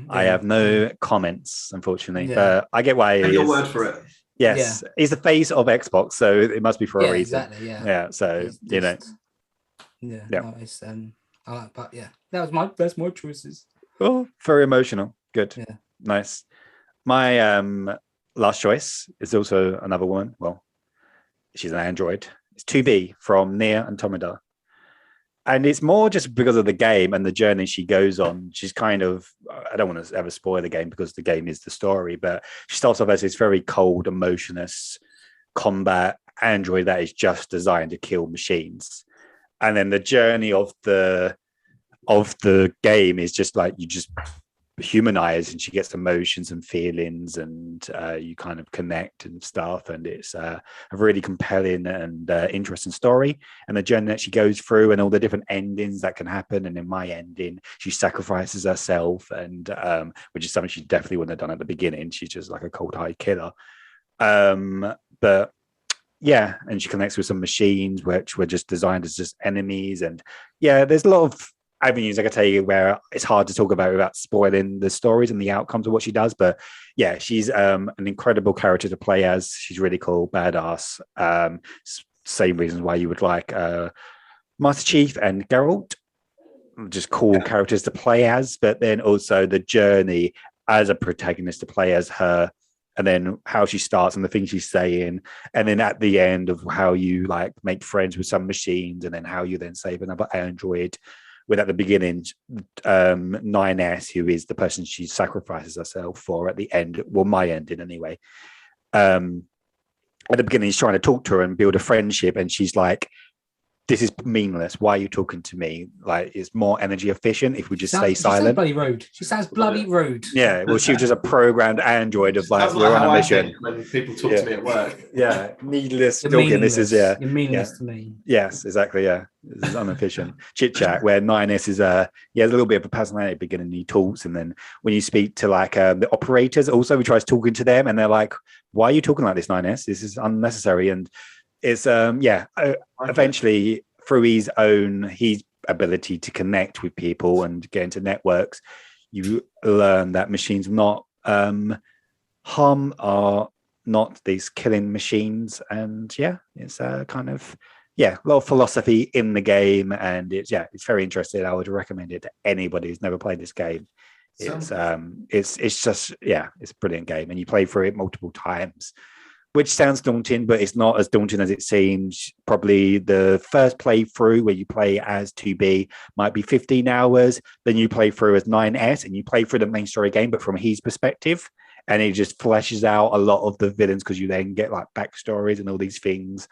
I have no comments, unfortunately. Yeah. But I get why. Your word for it. Yes, he's the face of Xbox, so it must be for a reason. Exactly. Yeah. So that's my choices. Oh, very emotional. Good. Yeah. Nice. My last choice is also another woman. Well, she's an android. It's 2B from Nier Automata. And it's more just because of the game and the journey she goes on. She's kind of, I don't want to ever spoil the game because the game is the story, but she starts off as this very cold, emotionless combat android that is just designed to kill machines. And then the journey of the game is just like you just humanize, and she gets emotions and feelings, and you kind of connect and stuff. And it's a really compelling and interesting story. And the journey that she goes through, and all the different endings that can happen. And in my ending, she sacrifices herself, and which is something she definitely wouldn't have done at the beginning. She's just like a cold-hearted killer. But yeah, and she connects with some machines which were just designed as just enemies. And there's a lot of avenues I can tell you where it's hard to talk about without spoiling the stories and the outcomes of what she does. But she's an incredible character to play as. She's really cool, badass. Same reasons why you would like Master Chief and Geralt, just cool characters to play as. But then also the journey as a protagonist to play as her, and then how she starts and the things she's saying, and then at the end of how you like make friends with some machines, and then how you then save another android. With at the beginning, 9S, who is the person she sacrifices herself for at the end. Well, my ending anyway. At the beginning, he's trying to talk to her and build a friendship, and she's like, "This is meaningless. Why are you talking to me? Like, it's more energy efficient if we just stay silent." She sounds bloody rude. Yeah, well, she was just a programmed android of like, we're on a mission. When people talk to me at work. Yeah, needless talking. This is You're meaningless to me. Yes, exactly. Yeah, this is inefficient chit chat. Where 9S is a little bit of a personality at the beginning. He talks, and then when you speak to like the operators, also he tries talking to them, and they're like, "Why are you talking like this, 9S? This is unnecessary." And it's eventually through his ability to connect with people and get into networks, you learn that machines not harm are not these killing machines. And it's kind of a lot of philosophy in the game, and it's very interesting. I would recommend it to anybody who's never played this game. It's just it's a brilliant game, and you play through it multiple times, which sounds daunting, but it's not as daunting as it seems. Probably the first playthrough where you play as 2B might be 15 hours. Then you play through as 9S, and you play through the main story game, but from his perspective. And it just fleshes out a lot of the villains, because you then get like backstories and all these things,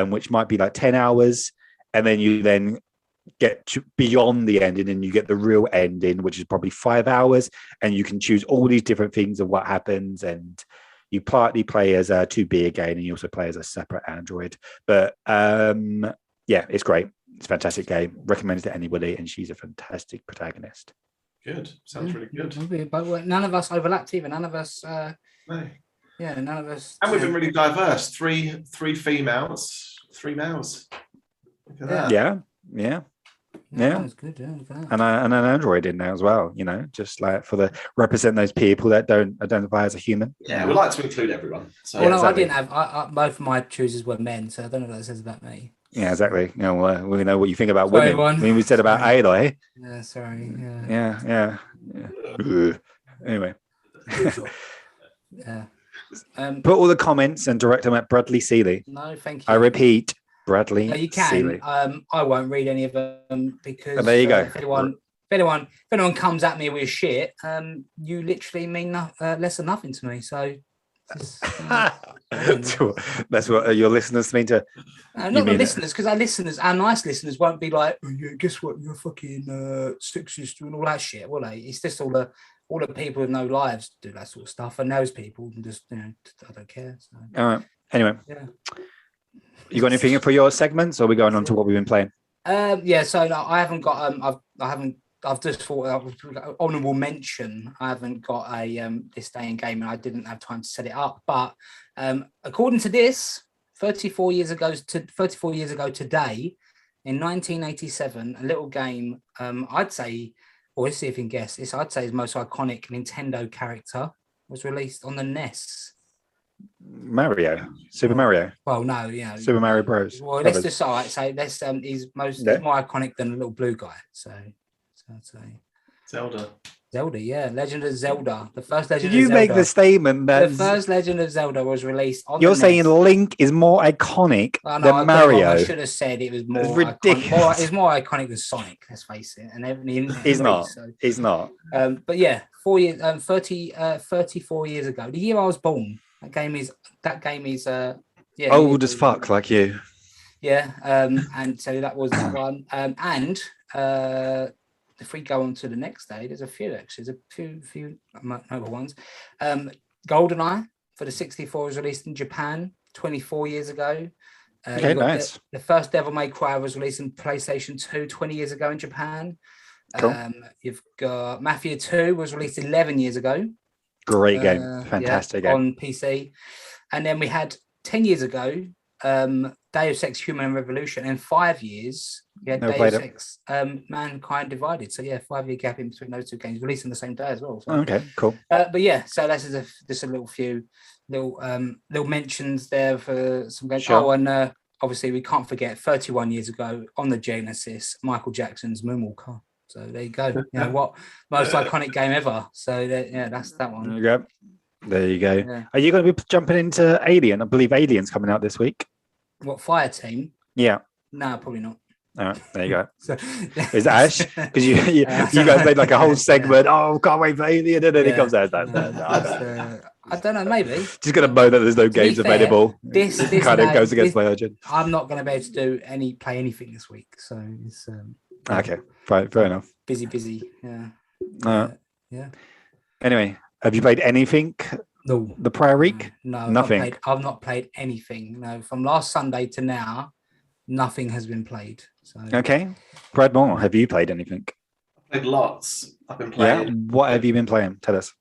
which might be like 10 hours. And then you then get beyond the ending and you get the real ending, which is probably 5 hours, and you can choose all these different things of what happens, and you partly play as a 2B again, and you also play as a separate android. But yeah, it's great. It's a fantastic game. Recommend it to anybody, and she's a fantastic protagonist. Good. Sounds really good. But none of us overlapped either. None of us. No. Yeah, none of us. And we've been really diverse. Three females, 3 males. Look at that. Yeah. That's good. And an android in there as well. You know, just like represent those people that don't identify as a human. Yeah, we like to include everyone. So well, no, exactly. I didn't have. Both of my choosers were men, so I don't know what that says about me. Yeah, exactly. You know, we know what you think about women. I mean, we said about Aloy. Yeah, sorry. Yeah. Anyway. Yeah. Put all the comments and direct them at Bradley Seeley. No, thank you. I repeat, Bradley. No, you can. Seeley. I won't read any of them because there you go. If anyone comes at me with shit, you literally mean less than nothing to me. So that's what your listeners mean to. Not the listeners, because our nice listeners won't be like, oh, yeah, guess what? You're fucking sexist and all that shit, will they? It's just all the people with no lives do that sort of stuff, and those people just, I don't care. So. All right. Anyway, yeah. You got anything for your segments, or are we going on to what we've been playing? Yeah. So no, I haven't got. I've just thought honourable mention. I haven't got a this day in game, and I didn't have time to set it up. But according to this, 34 years ago today, in 1987, a little game. I'd say. Or let's see if you can guess. I'd say his most iconic Nintendo character was released on the NES. Mario, Super Mario. Well, no, Super Mario Bros. Well, let's just say that's he's more iconic than the little blue guy. So I'd say Zelda, yeah, Legend of Zelda. The first Legend. Did you make the statement that the first Legend of Zelda was released on? You're saying Link is more iconic than Mario? I should have said it was more. It's ridiculous. It's more iconic than Sonic. Let's face it. And he's not. He's not. But yeah, 34 years ago, the year I was born. That game is. Old as fuck, like you. Yeah. And so that was that one. And if we go on to the next day, there's a few actually. There's a few noble ones. GoldenEye for the 64 was released in Japan 24 years ago. Okay, nice. The first Devil May Cry was released in PlayStation 2 20 years ago in Japan. Cool. You've got Mafia 2 was released 11 years ago. Great game. Fantastic game. On PC. And then we had 10 years ago, Deus Ex Human Revolution, and 5 years we had Deus Ex Mankind Divided. So yeah, 5-year gap in between those two games, released on the same day as well. So. Okay, cool. But yeah, so this is just a little few little mentions there for some games. Sure. Oh, and obviously we can't forget 31 years ago on the Genesis, Michael Jackson's Moonwalker. So there you go. What most iconic game ever. So that's that one. There you go. Yeah. Are you going to be jumping into Alien? I believe Alien's coming out this week. What, Fireteam? Yeah. No, probably not. All right, there you go. Is that Ash? Because you guys made like a whole segment. Oh, can't wait for Alien, and then it comes out. I don't know, maybe. Just going to moan that there's no games available. This kind of goes against my urgent. I'm not going to be able to play anything this week, so it's okay. Fair enough. Busy. Yeah. Yeah. Anyway, have you played anything? No. The prior week? No. Nothing. I've not played anything. No. From last Sunday to now, nothing has been played. So. Okay. Brad Moore, have you played anything? I've played lots. I've been playing. Yeah. What have you been playing? Tell us.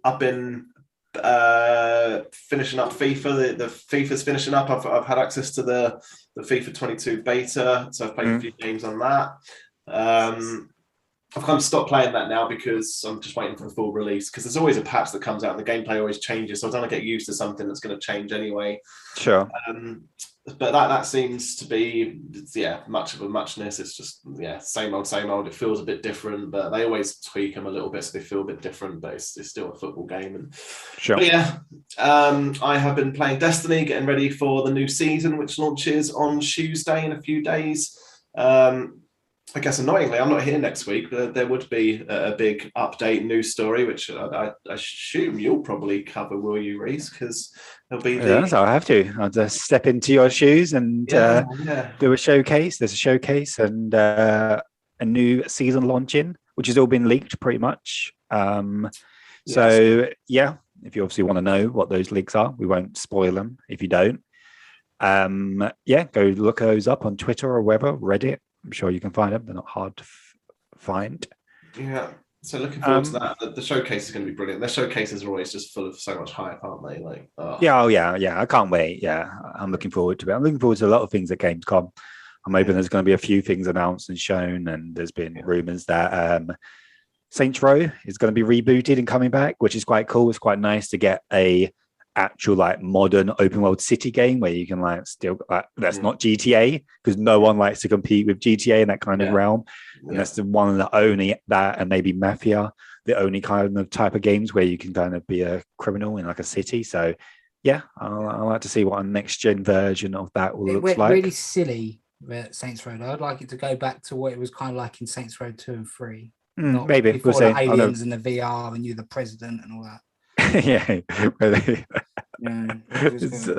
I've been finishing up FIFA. The FIFA's finishing up. I've had access to the FIFA 22 beta, so I've played a few games on that. I've kind of stopped playing that now because I'm just waiting for the full release, because there's always a patch that comes out and the gameplay always changes, so I don't want to get used to something that's going to change anyway. Sure. But that seems to be much of a muchness. It's just same old. It feels a bit different, but they always tweak them a little bit so they feel a bit different, but it's still a football game. And sure. But I have been playing Destiny, getting ready for the new season, which launches on Tuesday in a few days. I guess annoyingly, I'm not here next week. There would be a big update news story, which I assume you'll probably cover, will you, Reese? Because there'll be Yes, I'll have to. I'll just step into your shoes and do a showcase. There's a showcase and a new season launching, which has all been leaked pretty much. So if you obviously want to know what those leaks are, we won't spoil them if you don't. Go look those up on Twitter or wherever, Reddit. I'm sure you can find them. They're not hard to find. Yeah. So looking forward to that. The showcase is going to be brilliant. Their showcases are always just full of so much hype, aren't they? Like, yeah. I can't wait. Yeah, I'm looking forward to it. I'm looking forward to a lot of things at Gamescom. I'm hoping there's going to be a few things announced and shown. And there's been rumors that Saints Row is going to be rebooted and coming back, which is quite cool. It's quite nice to get a actual like modern open world city game where you can like still that's not GTA, because no one likes to compete with GTA in that kind of realm, and that's the one of the only that, and maybe Mafia, the only kind of type of games where you can kind of be a criminal in like a city. So I'll like to see what a next gen version of that will look like. Really silly Saints Row. I'd like it to go back to what it was kind of like in Saints Row 2 and 3. Maybe before the aliens and the VR and you're the president and all that. I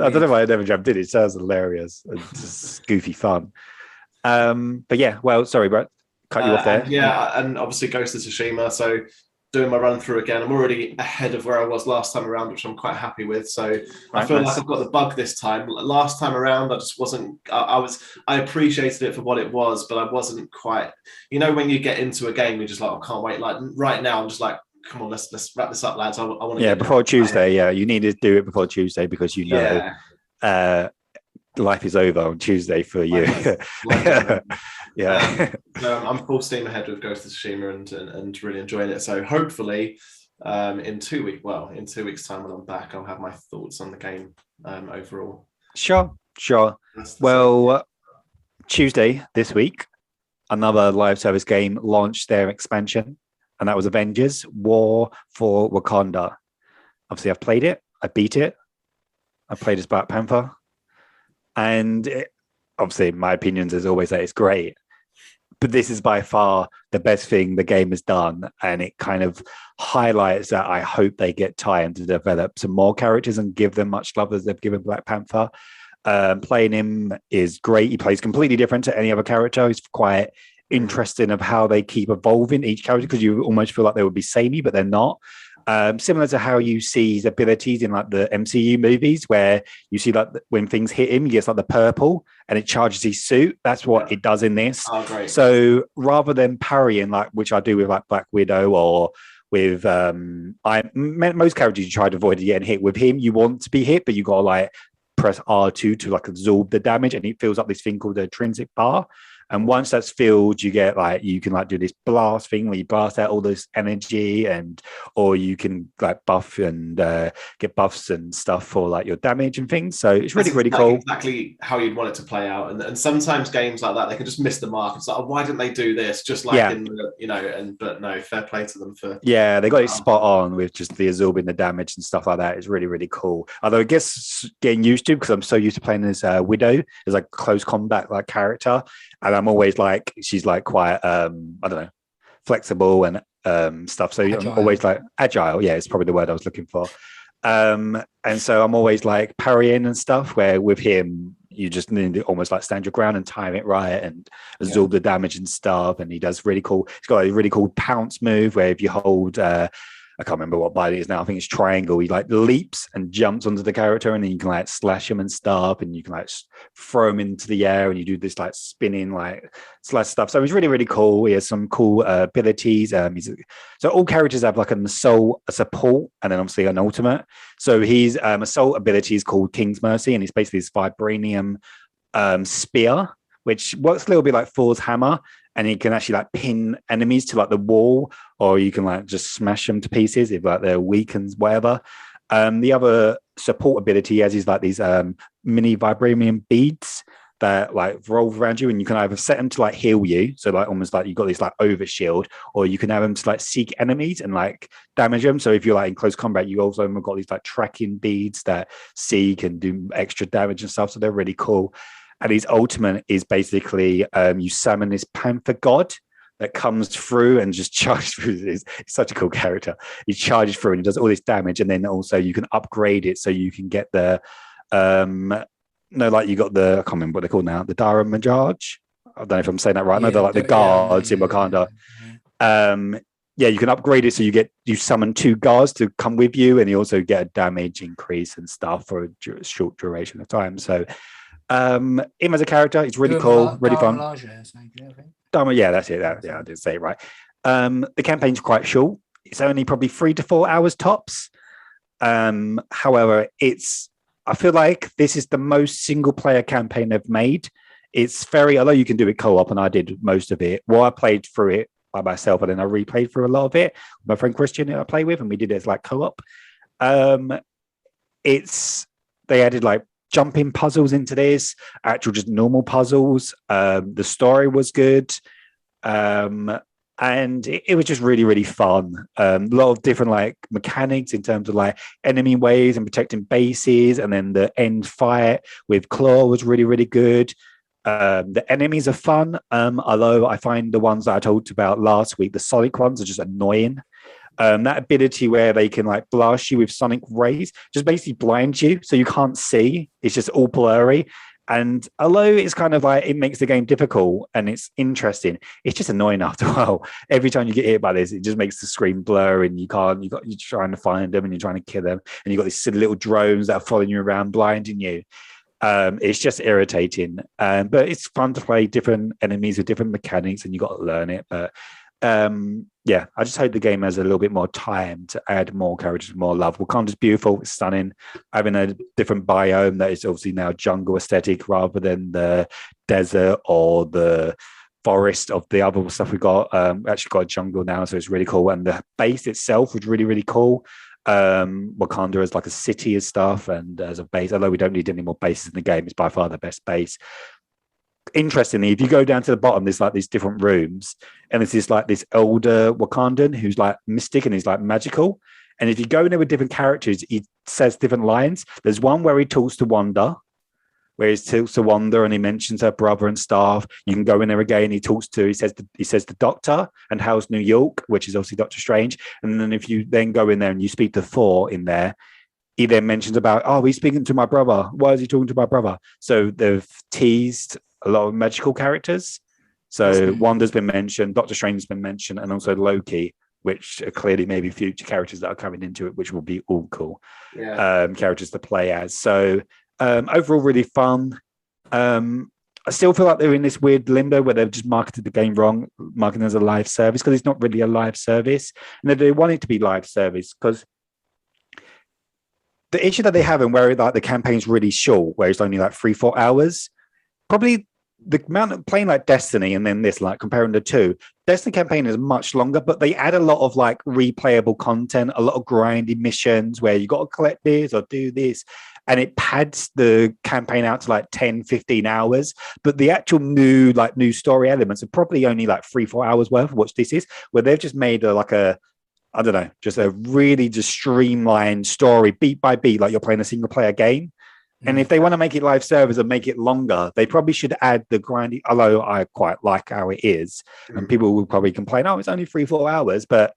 don't know why I never jumped in. It sounds hilarious and just goofy fun. Sorry, Brett, cut you off there. And obviously Ghost of Tsushima. So doing my run through again, I'm already ahead of where I was last time around, which I'm quite happy with. So I feel like I've got the bug this time. Last time around, I just wasn't. I appreciated it for what it was, but I wasn't quite. You know, when you get into a game, you're just like, I can't wait. Like right now, I'm just like, come on, let's wrap this up, lads. I want to. Yeah, before Tuesday. Yeah, you need to do it before Tuesday because you know, life is over on Tuesday for you. I'm full steam ahead with Ghost of Tsushima and really enjoying it. So hopefully, in 2 weeks' time when I'm back, I'll have my thoughts on the game overall. Sure. Well, Tuesday this week, another live service game launched their expansion. And that was Avengers War for Wakanda. Obviously, I've played it. I beat it. I played as Black Panther. And obviously, my opinions is always that it's great. But this is by far the best thing the game has done. And it kind of highlights that I hope they get time to develop some more characters and give them much love as they've given Black Panther. Playing him is great. He plays completely different to any other character. He's quite interesting of how they keep evolving each character, because you almost feel like they would be samey, but they're not. Similar to how you see his abilities in like the MCU movies, where you see like when things hit him, he gets like the purple and it charges his suit. That's what it does in this. Oh, great. So rather than parrying, like which I do with like Black Widow or with most characters, you try to avoid getting hit. With him, you want to be hit, but you got to like press R2 to like absorb the damage, and it fills up this thing called the intrinsic bar. And once that's filled, you get like, you can like do this blast thing where you blast out all this energy, or you can like buff and get buffs and stuff for like your damage and things. So it's really cool. Exactly how you'd want it to play out. And sometimes games like that, they can just miss the mark. It's like, oh, why didn't they do this? Just like in the, but no, fair play to them for. Yeah, they got it spot on with just the absorbing the damage and stuff like that. It's really cool. Although I guess getting used to, because I'm so used to playing as Widow, as like close combat like character. And I'm always like, she's like quite, I don't know, flexible and stuff. So agile. I'm always like agile. Yeah, it's probably the word I was looking for. And so I'm always like parrying and stuff, where with him, you just need to almost like stand your ground and time it right and absorb the damage and stuff. And he does really cool. He's got a really cool pounce move where if you hold, I can't remember what bite it is now. I think it's triangle. He like leaps and jumps onto the character, and then you can like slash him and stuff, and you can like throw him into the air, and you do this like spinning like slash stuff. So he's really cool. He has some cool abilities. So all characters have like an assault, a support, and then obviously an ultimate. So his assault ability is called King's Mercy, and it's basically this vibranium spear, which works a little bit like Thor's hammer. And he can actually like pin enemies to like the wall, or you can like just smash them to pieces if like they're weak and whatever. The other support ability he has is like these mini vibranium beads that like revolve around you, and you can either set them to like heal you, so like almost like you've got this like over shield, or you can have them to like seek enemies and like damage them. So if you're like in close combat, you also have got these like tracking beads that seek and do extra damage and stuff. So they're really cool. and his ultimate is basically you summon this Panther god that comes through and just charges through. It's such a cool character. He charges through and he does all this damage, and then also you can upgrade it so you can get the like you got the, I can't remember what they're called now, the Dara Majaj. I don't know if I'm saying that right. I know they're like the guards in Wakanda. You can upgrade it so you summon 2 guards to come with you, and you also get a damage increase and stuff for a short duration of time. So him as a character, it's really cool, really fun. Dharma, yeah, that's it. I didn't say it right. The campaign's quite short. It's only probably 3 to 4 hours tops. However, I feel like this is the most single player campaign they've made. It's although you can do it co-op, and I did most of it. Well, I played through it by myself, and then I replayed through a lot of it with my friend Christian who I play with, and we did it as like co-op. They added like jumping puzzles into this, actual just normal puzzles. The story was good. And it was just really, really fun. A lot of different like mechanics in terms of like enemy waves and protecting bases, and then the end fight with Claw was really, really good. The enemies are fun, although I find the ones that I talked about last week, the Sonic ones, are just annoying. That ability where they can like blast you with sonic rays just basically blinds you, so you can't see. It's just all blurry. And although it's kind of like, it makes the game difficult and it's interesting, it's just annoying after a while. Every time you get hit by this, it just makes the screen blur, and you're trying to find them and you're trying to kill them, and you've got these silly little drones that are following you around, blinding you. It's just irritating. But it's fun to play different enemies with different mechanics, and you got to learn it. But I just hope the game has a little bit more time to add more characters, more love. Wakanda's beautiful, it's stunning. Having a different biome that is obviously now jungle aesthetic rather than the desert or the forest of the other stuff we got. Actually got a jungle now, so it's really cool. And the base itself was really, really cool. Wakanda as like a city and stuff, and as a base, although we don't need any more bases in the game, it's by far the best base. Interestingly, if you go down to the bottom, there's like these different rooms, and there's this elder Wakandan who's like mystic and he's like magical. And if you go in there with different characters, he says different lines. There's one where he talks to Wanda, where he talks to Wanda and he mentions her brother and stuff. You can go in there again. He says the Doctor and how's New York, which is obviously Doctor Strange. And then if you then go in there and you speak to Thor in there, he then mentions about, he's speaking to my brother. Why is he talking to my brother? So they've teased a lot of magical characters. So Wanda's been mentioned, Doctor Strange's been mentioned, and also Loki, which are clearly maybe future characters that are coming into it, which will be all cool characters to play as. So overall, really fun. I still feel like they're in this weird limbo where they've just marketed the game wrong, marketing as a live service, because it's not really a live service. And they want it to be live service, because the issue that they have, and where like the campaign's really short, where it's only like 3-4 hours, probably the amount of playing like Destiny and then this, like comparing the two, Destiny campaign is much longer, but they add a lot of like replayable content, a lot of grindy missions where you got to collect this or do this. And it pads the campaign out to like 10, 15 hours. But the actual new story elements are probably only like 3-4 hours worth of what this is, where they've just made a really just streamlined story, beat by beat, like you're playing a single player game. And if they want to make it live service and make it longer, they probably should add the grindy, although I quite like how it is. And people will probably complain, it's only 3-4 hours. But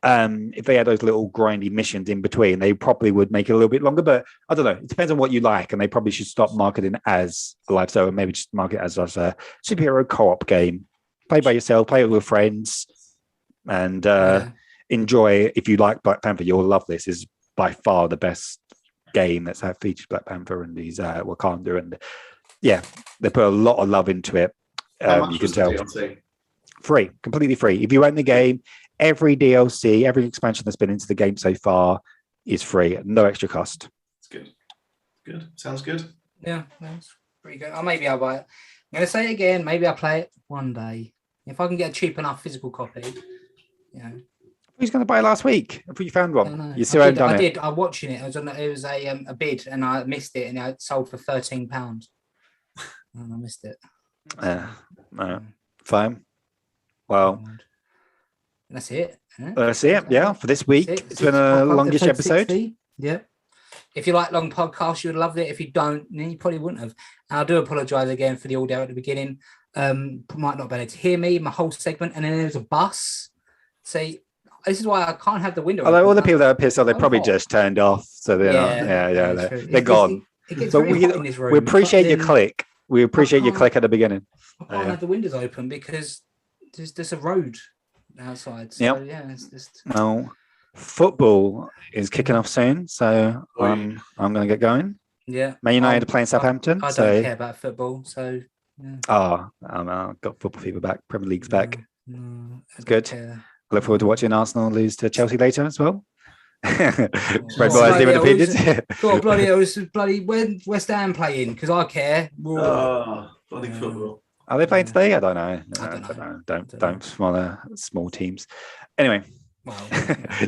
if they had those little grindy missions in between, they probably would make it a little bit longer. But I don't know. It depends on what you like. And they probably should stop marketing as a live service, and maybe just market it as a superhero co-op game. Play by yourself, play it with friends, and enjoy. If you like Black Panther, you'll love this. It's by far the best game that's featured Black Panther and these Wakanda, and they put a lot of love into it. You can tell. Free, completely free. If you own the game, every DLC, every expansion that's been into the game so far is free, no extra cost. It's good. Sounds good. Yeah, that's pretty good. Maybe I'll buy it. I'm gonna say it again. Maybe I'll play it one day if I can get a cheap enough physical copy. Who's going to buy it last week? I thought you found one. You still haven't done it. I did. I'm watching it. It was a bid, and I missed it, and it sold for £13. And I missed it. Fine. Well, that's it. That's it. Yeah, for this week. It's been a longish episode. 60. Yeah. If you like long podcasts, you would love it. If you don't, then you probably wouldn't have. And I do apologise again for the audio at the beginning. Might not be able to hear me, my whole segment, and then there's a bus. See, this is why I can't have the window. Although all the people that are pissed off, they probably just turned off, so they're gone. It gets very hot in this room. We appreciate your click. We appreciate your click at the beginning. I can't have the windows open because there's a road outside. So it's just. No, football is kicking off soon, so I'm going to get going. Yeah, Man United playing Southampton. I don't care about football, so. Yeah. I've got football fever back. Premier League's back. It's good. Care. I look forward to watching Arsenal lose to Chelsea later as well. Red Boys different opinions. God, bloody when West Ham playing? Because I care. Bloody football. Are they playing today? I don't know. Don't small teams. Anyway. Well,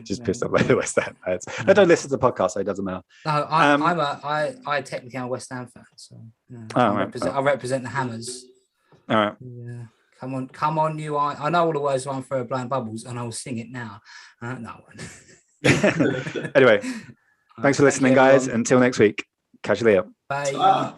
just pissed off like the West Ham fans. I don't listen to the podcast, so it doesn't matter. No, I technically am a West Ham fan, so I represent the Hammers. All right. Yeah. Come on, you! I know all the words one for blowing bubbles, and I will sing it now. No one. Anyway, thanks for listening, guys. Until next week. Catch you later. Bye.